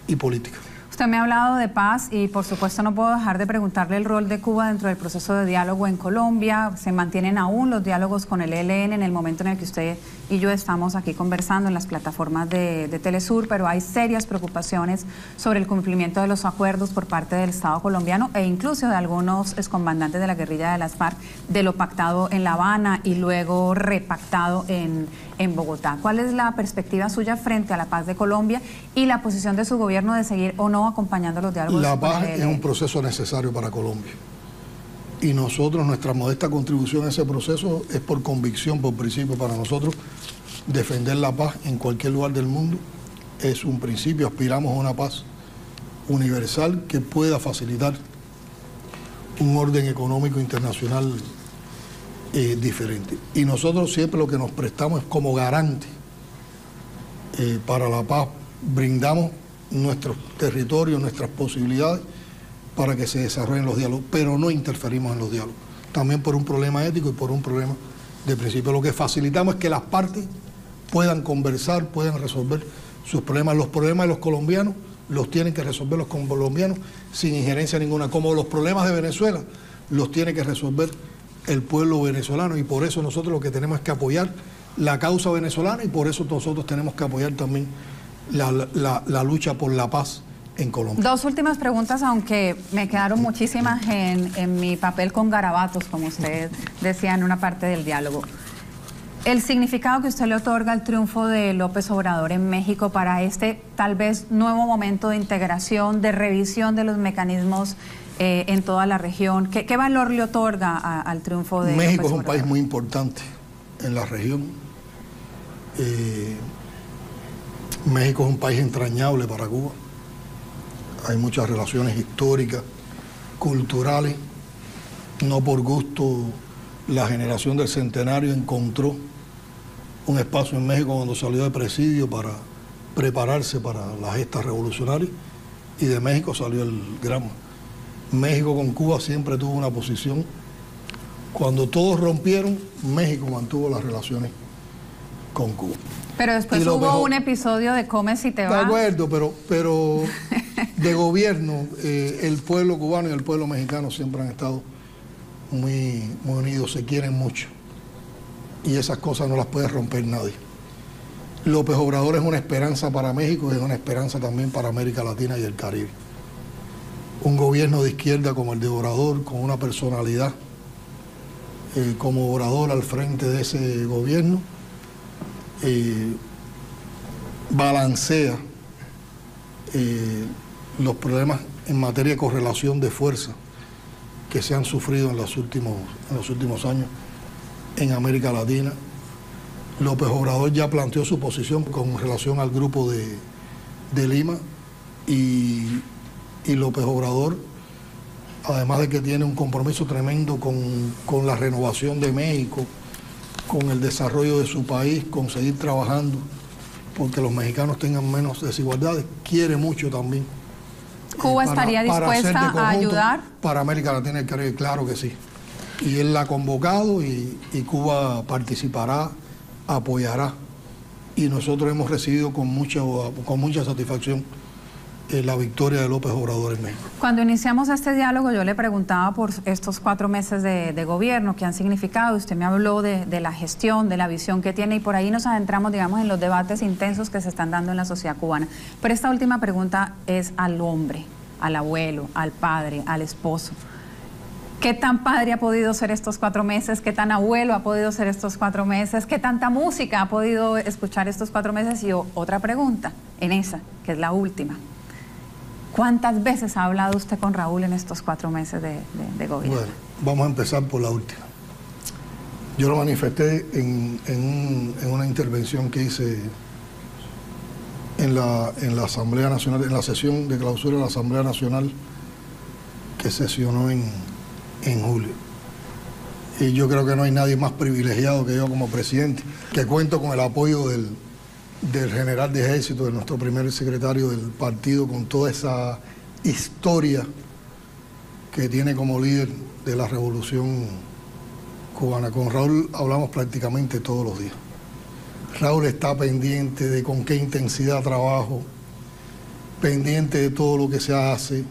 y políticas. Usted me ha hablado de paz y por supuesto no puedo dejar de preguntarle el rol de Cuba dentro del proceso de diálogo en Colombia. ¿Se mantienen aún los diálogos con el ELN en el momento en el que usted y yo estamos aquí conversando en las plataformas de Telesur? Pero hay serias preocupaciones sobre el cumplimiento de los acuerdos por parte del Estado colombiano e incluso de algunos excomandantes de la guerrilla de las FARC, de lo pactado en La Habana y luego repactado en Bogotá. ¿Cuál es la perspectiva suya frente a la paz de Colombia y la posición de su gobierno de seguir o no acompañando los diálogos? La paz es un proceso necesario para Colombia. Y nosotros, nuestra modesta contribución a ese proceso es por convicción, por principio. Para nosotros, defender la paz en cualquier lugar del mundo es un principio. Aspiramos a una paz universal que pueda facilitar un orden económico internacional diferente. Y nosotros siempre lo que nos prestamos es como garante para la paz. Brindamos nuestros territorios, nuestras posibilidades para que se desarrollen los diálogos, pero no interferimos en los diálogos. También por un problema ético y por un problema de principio. Lo que facilitamos es que las partes puedan conversar, puedan resolver sus problemas. Los problemas de los colombianos los tienen que resolver los colombianos sin injerencia ninguna, como los problemas de Venezuela los tiene que resolver el pueblo venezolano, y por eso nosotros lo que tenemos es que apoyar la causa venezolana, y por eso nosotros tenemos que apoyar también la lucha por la paz en Colombia. Dos últimas preguntas, aunque me quedaron muchísimas en mi papel con garabatos, como usted decía en una parte del diálogo. El significado que usted le otorga al triunfo de López Obrador en México para este tal vez nuevo momento de integración, de revisión de los mecanismos en toda la región, ¿qué valor le otorga al triunfo de México? López Obrador? Es un país muy importante en la región. México es un país entrañable para Cuba. Hay muchas relaciones históricas, culturales. No por gusto la generación del centenario encontró un espacio en México cuando salió de presidio para prepararse para la gesta revolucionaria, y de México salió el Granma. México con Cuba siempre tuvo una posición. Cuando todos rompieron, México mantuvo las relaciones con Cuba. Pero después hubo un episodio de comes y te vas. De acuerdo, pero de gobierno, el pueblo cubano y el pueblo mexicano siempre han estado muy unidos, se quieren mucho. Y esas cosas no las puede romper nadie. López Obrador es una esperanza para México y es una esperanza también para América Latina y el Caribe. Un gobierno de izquierda como el de Obrador, con una personalidad como Obrador al frente de ese gobierno, balancea los problemas en materia de correlación de fuerza que se han sufrido en los últimos años en América Latina. López Obrador ya planteó su posición con relación al grupo de Lima, y López Obrador, además de que tiene un compromiso tremendo con la renovación de México, con el desarrollo de su país, con seguir trabajando porque los mexicanos tengan menos desigualdades, quiere mucho también. ¿Cuba estaría dispuesta a ayudar? Para América Latina y el Caribe, claro que sí. Y él la ha convocado y Cuba participará, apoyará. Y nosotros hemos recibido con mucha satisfacción la victoria de López Obrador en México. Cuando iniciamos este diálogo yo le preguntaba por estos 4 meses de gobierno, qué han significado. Usted me habló de la gestión, de la visión que tiene, y por ahí nos adentramos, digamos, en los debates intensos que se están dando en la sociedad cubana. Pero esta última pregunta es al hombre, al abuelo, al padre, al esposo. ¿Qué tan padre ha podido ser estos 4 meses? ¿Qué tan abuelo ha podido ser estos 4 meses? ¿Qué tanta música ha podido escuchar estos 4 meses? Y otra pregunta, en esa, que es la última. ¿Cuántas veces ha hablado usted con Raúl en estos 4 meses de gobierno? Bueno, vamos a empezar por la última. Yo lo manifesté en una intervención que hice en la Asamblea Nacional, en la sesión de clausura de la Asamblea Nacional que sesionó en julio. Y yo creo que no hay nadie más privilegiado que yo como presidente, que cuento con el apoyo del general de ejército, de nuestro primer secretario del partido, con toda esa historia que tiene como líder de la revolución cubana. Con Raúl hablamos prácticamente todos los días. Raúl está pendiente de con qué intensidad trabajo, pendiente de todo lo que se hace,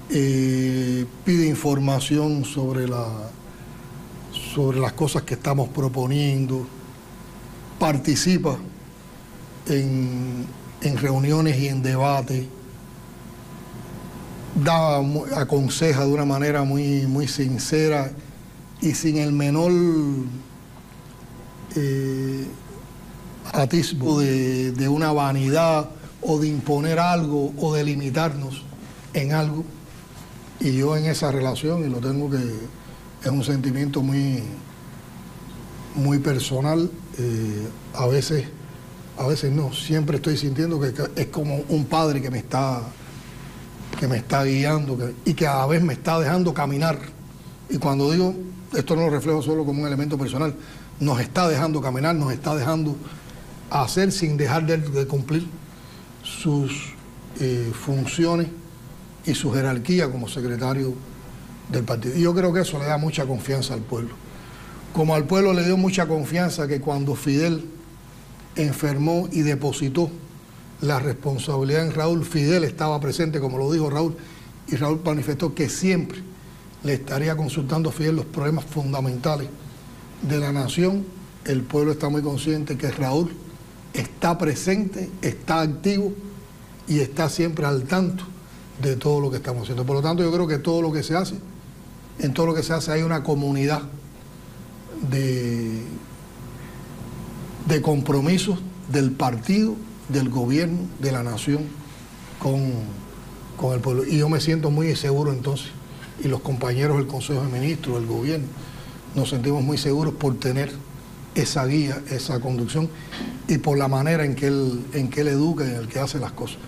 pide información sobre las cosas que estamos proponiendo, participa en reuniones y en debates, aconseja de una manera muy sincera y sin el menor atisbo de una vanidad o de imponer algo o de limitarnos en algo. Y yo en esa relación, y lo tengo que, es un sentimiento muy personal, a veces no, siempre estoy sintiendo que es como un padre que me está guiando y que a la vez me está dejando caminar. Y cuando digo, esto no lo reflejo solo como un elemento personal, nos está dejando caminar, nos está dejando hacer sin dejar de cumplir sus funciones y su jerarquía como secretario del partido. Y yo creo que eso le da mucha confianza al pueblo. Como al pueblo le dio mucha confianza que cuando Fidel enfermó y depositó la responsabilidad en Raúl. Fidel estaba presente, como lo dijo Raúl, y Raúl manifestó que siempre le estaría consultando a Fidel los problemas fundamentales de la nación. El pueblo está muy consciente que Raúl está presente, está activo y está siempre al tanto de todo lo que estamos haciendo. Por lo tanto, yo creo que todo lo que se hace, en todo lo que se hace hay una comunidad de compromisos del partido, del gobierno, de la nación con el pueblo. Y yo me siento muy seguro entonces, y los compañeros del Consejo de Ministros, del gobierno, nos sentimos muy seguros por tener esa guía, esa conducción, y por la manera en que él educa y en el que hace las cosas.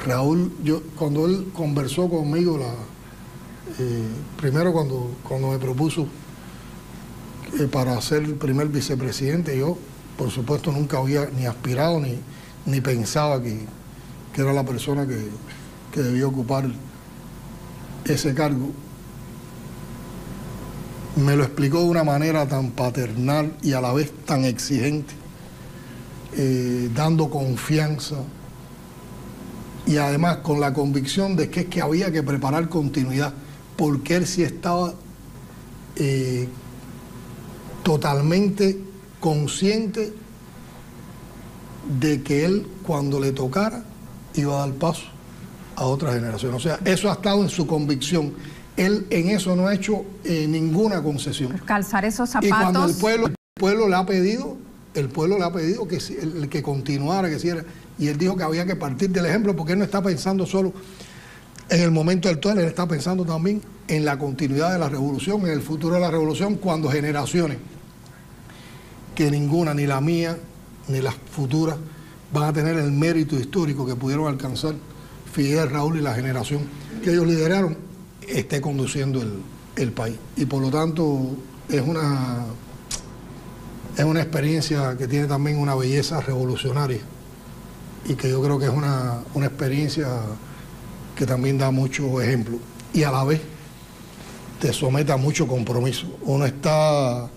Raúl, cuando él conversó conmigo, primero cuando me propuso para ser el primer vicepresidente, yo, por supuesto, nunca había ni aspirado ni pensaba que era la persona que debía ocupar ese cargo. Me lo explicó de una manera tan paternal y a la vez tan exigente, dando confianza y además con la convicción de que es que había que preparar continuidad, porque él sí estaba totalmente consciente de que él, cuando le tocara, iba a dar paso a otra generación. O sea, eso ha estado en su convicción. Él en eso no ha hecho ninguna concesión. Calzar esos zapatos. Y cuando el pueblo le ha pedido, que continuara, que hiciera, y él dijo que había que partir del ejemplo, porque él no está pensando solo en el momento actual, él está pensando también en la continuidad de la revolución, en el futuro de la revolución, cuando generaciones que ninguna, ni la mía, ni las futuras, van a tener el mérito histórico que pudieron alcanzar Fidel, Raúl y la generación que ellos lideraron, esté conduciendo el país. Y por lo tanto es una experiencia que tiene también una belleza revolucionaria y que yo creo que es una experiencia que también da mucho ejemplo y a la vez te somete a mucho compromiso. Uno está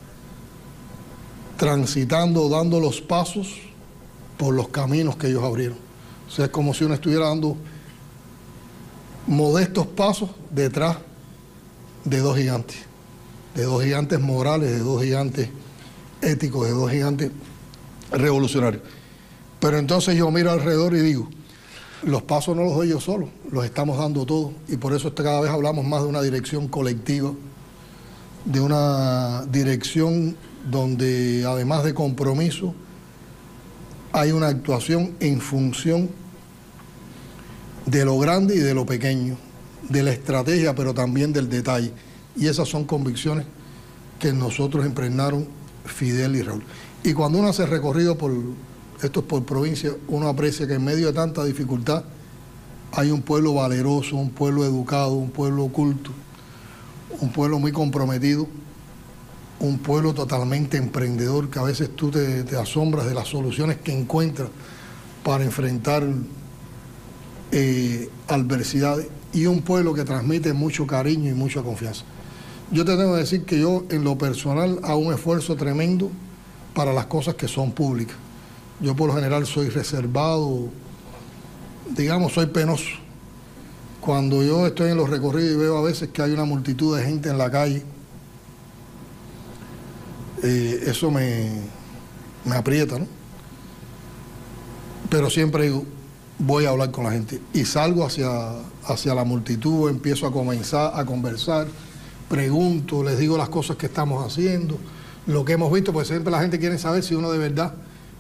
transitando, dando los pasos por los caminos que ellos abrieron. O sea, es como si uno estuviera dando modestos pasos detrás de dos gigantes morales, de dos gigantes éticos, de dos gigantes revolucionarios. Pero entonces yo miro alrededor y digo, los pasos no los doy yo solo, los estamos dando todos, y por eso cada vez hablamos más de una dirección colectiva, de una dirección donde además de compromiso hay una actuación en función de lo grande y de lo pequeño, de la estrategia, pero también del detalle. Y esas son convicciones que nosotros impregnaron Fidel y Raúl. Y cuando uno hace recorrido por provincia, uno aprecia que en medio de tanta dificultad hay un pueblo valeroso, un pueblo educado, un pueblo culto, un pueblo muy comprometido, un pueblo totalmente emprendedor, que a veces tú te asombras de las soluciones que encuentras para enfrentar adversidades, y un pueblo que transmite mucho cariño y mucha confianza. Yo te tengo que decir que yo en lo personal hago un esfuerzo tremendo para las cosas que son públicas. Yo por lo general soy reservado, digamos, soy penoso. Cuando yo estoy en los recorridos y veo a veces que hay una multitud de gente en la calle, eso me aprieta, ¿no? Pero siempre digo, voy a hablar con la gente. Y salgo hacia la multitud, empiezo a comenzar a conversar, pregunto, les digo las cosas que estamos haciendo, lo que hemos visto, pues siempre la gente quiere saber si uno de verdad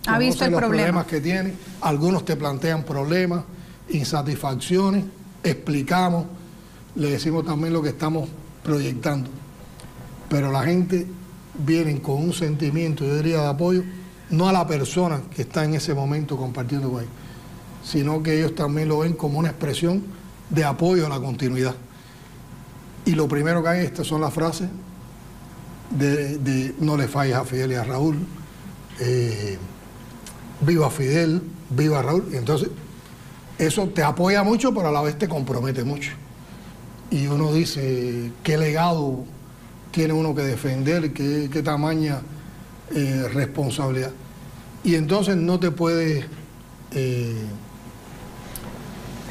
ha visto el problema. Problemas que tiene. Algunos te plantean problemas, insatisfacciones, explicamos, le decimos también lo que estamos proyectando. Pero la gente viene con un sentimiento, yo diría, de apoyo, no a la persona que está en ese momento compartiendo con ellos, sino que ellos también lo ven como una expresión de apoyo a la continuidad. Y lo primero que hay, estas son las frases de no le falles a Fidel y a Raúl, viva Fidel, viva Raúl. Y entonces eso te apoya mucho, pero a la vez te compromete mucho. Y uno dice, ¿qué legado tiene uno que defender? ¿Qué tamaña responsabilidad? Y entonces no te puedes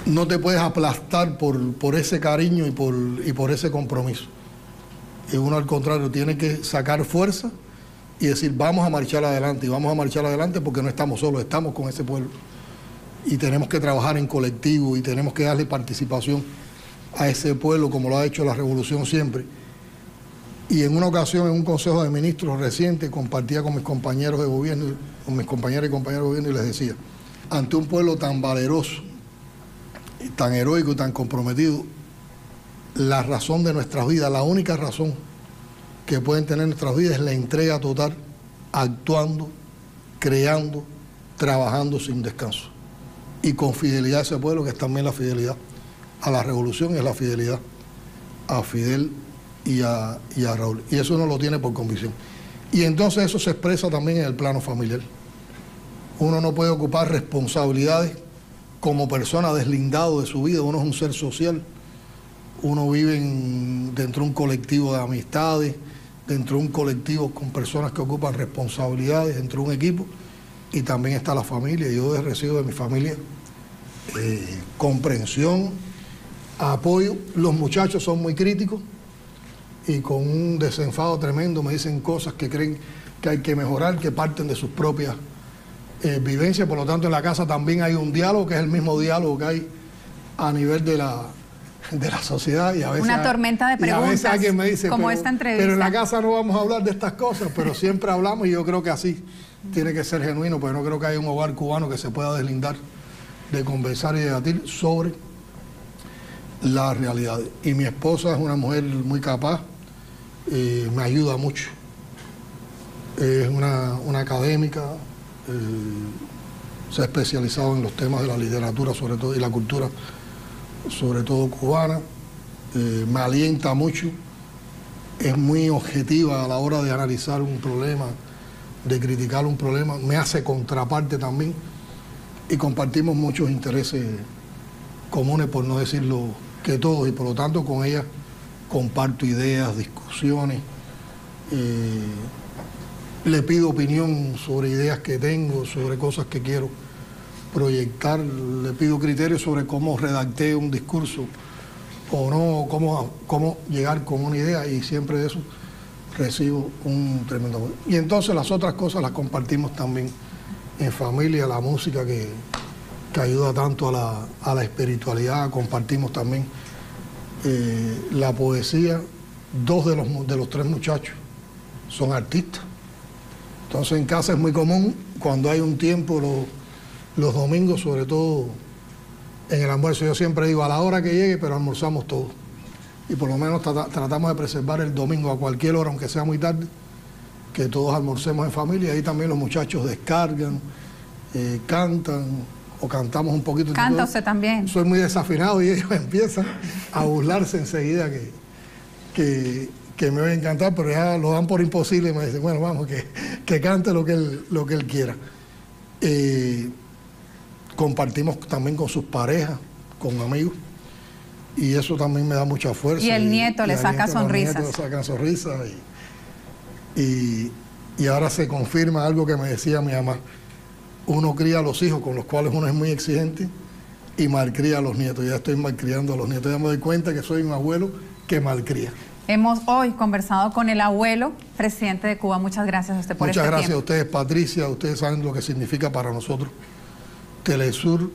no te puedes aplastar por ese cariño y por ese compromiso. Y uno al contrario tiene que sacar fuerza y decir vamos a marchar adelante, y vamos a marchar adelante porque no estamos solos, estamos con ese pueblo. Y tenemos que trabajar en colectivo y tenemos que darle participación a ese pueblo como lo ha hecho la revolución siempre. Y en una ocasión, en un consejo de ministros reciente, compartía con mis compañeros de gobierno, con mis compañeras y compañeros de gobierno, y les decía, ante un pueblo tan valeroso, tan heroico y tan comprometido, la razón de nuestras vidas, la única razón que pueden tener nuestras vidas es la entrega total, actuando, creando, trabajando sin descanso. Y con fidelidad a ese pueblo, que es también la fidelidad a la revolución, es la fidelidad a Fidel y a Raúl. Y eso uno lo tiene por convicción. Y entonces eso se expresa también en el plano familiar. Uno no puede ocupar responsabilidades como persona deslindado de su vida. Uno es un ser social. Uno vive dentro de un colectivo de amistades, dentro de un colectivo con personas que ocupan responsabilidades, dentro de un equipo. Y también está la familia. Yo recibo de mi familia comprensión, apoyo. Los muchachos son muy críticos y con un desenfado tremendo me dicen cosas que creen que hay que mejorar, que parten de sus propias vivencias. Por lo tanto, en la casa también hay un diálogo, que es el mismo diálogo que hay a nivel de la sociedad. Y a veces una tormenta de preguntas, y a veces alguien me dice, como esta entrevista. Pero en la casa no vamos a hablar de estas cosas, pero siempre hablamos, y yo creo que así tiene que ser genuino, porque no creo que haya un hogar cubano que se pueda deslindar de conversar y debatir sobre la realidad. Y mi esposa es una mujer muy capaz, me ayuda mucho. Es una académica, se ha especializado en los temas de la literatura sobre todo y la cultura, sobre todo cubana. Me alienta mucho, es muy objetiva a la hora de analizar un problema, de criticar un problema, me hace contraparte también, y compartimos muchos intereses comunes, por no decirlo que todos, y por lo tanto con ella comparto ideas, discusiones, le pido opinión sobre ideas que tengo, sobre cosas que quiero proyectar, le pido criterios sobre cómo redacté un discurso o no, cómo llegar con una idea, y siempre de eso recibo un tremendo apoyo. Y entonces las otras cosas las compartimos también en familia, la música que ayuda tanto a la espiritualidad, compartimos también la poesía. Dos de los tres muchachos son artistas. Entonces en casa es muy común, cuando hay un tiempo, los domingos, sobre todo en el almuerzo, yo siempre digo a la hora que llegue, pero almorzamos todos. Y por lo menos tratamos de preservar el domingo a cualquier hora, aunque sea muy tarde, que todos almorcemos en familia. Ahí también los muchachos descargan, cantan, o cantamos un poquito. ¿Canta usted también? Soy muy desafinado y ellos empiezan a burlarse enseguida que me voy a cantar, pero ya lo dan por imposible y me dicen, bueno, vamos, que cante lo que él quiera. Compartimos también con sus parejas, con amigos, y eso también me da mucha fuerza. Y el nieto le saca sonrisas. El nieto le saca sonrisas, y ahora se confirma algo que me decía mi mamá: uno cría a los hijos con los cuales uno es muy exigente y malcría a los nietos. Ya estoy malcriando a los nietos, ya me doy cuenta que soy un abuelo que malcría. Hemos hoy conversado con el abuelo, presidente de Cuba. Muchas gracias a usted por este tiempo. Muchas gracias a ustedes, Patricia. Ustedes saben lo que significa para nosotros Telesur.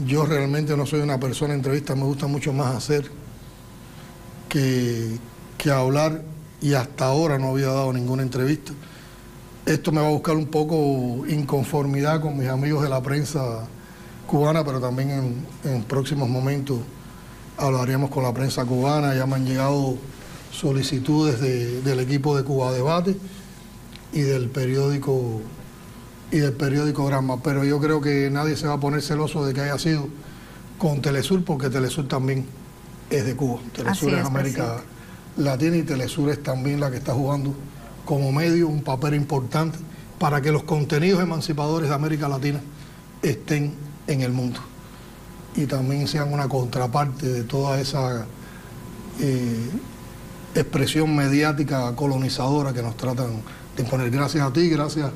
Yo realmente no soy una persona de entrevista, me gusta mucho más hacer que hablar, y hasta ahora no había dado ninguna entrevista. Esto me va a buscar un poco inconformidad con mis amigos de la prensa cubana, pero también en próximos momentos hablaríamos con la prensa cubana. Ya me han llegado solicitudes del equipo de Cuba Debate y del periódico Granma, pero yo creo que nadie se va a poner celoso de que haya sido con Telesur, porque Telesur también es de Cuba. Telesur es América Latina, y Telesur es también la que está jugando como medio un papel importante para que los contenidos emancipadores de América Latina estén en el mundo y también sean una contraparte de toda esa expresión mediática colonizadora que nos tratan de imponer. Gracias a ti, gracias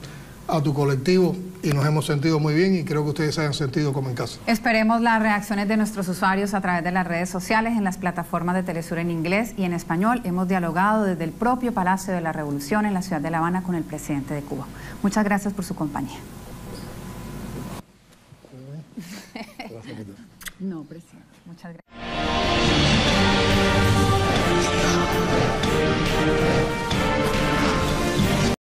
a tu colectivo y nos hemos sentido muy bien y creo que ustedes se hayan sentido como en casa. Esperemos las reacciones de nuestros usuarios a través de las redes sociales, en las plataformas de Telesur en inglés y en español. Hemos dialogado desde el propio Palacio de la Revolución en la ciudad de La Habana con el presidente de Cuba. Muchas gracias por su compañía. No, presidente. Muchas gracias.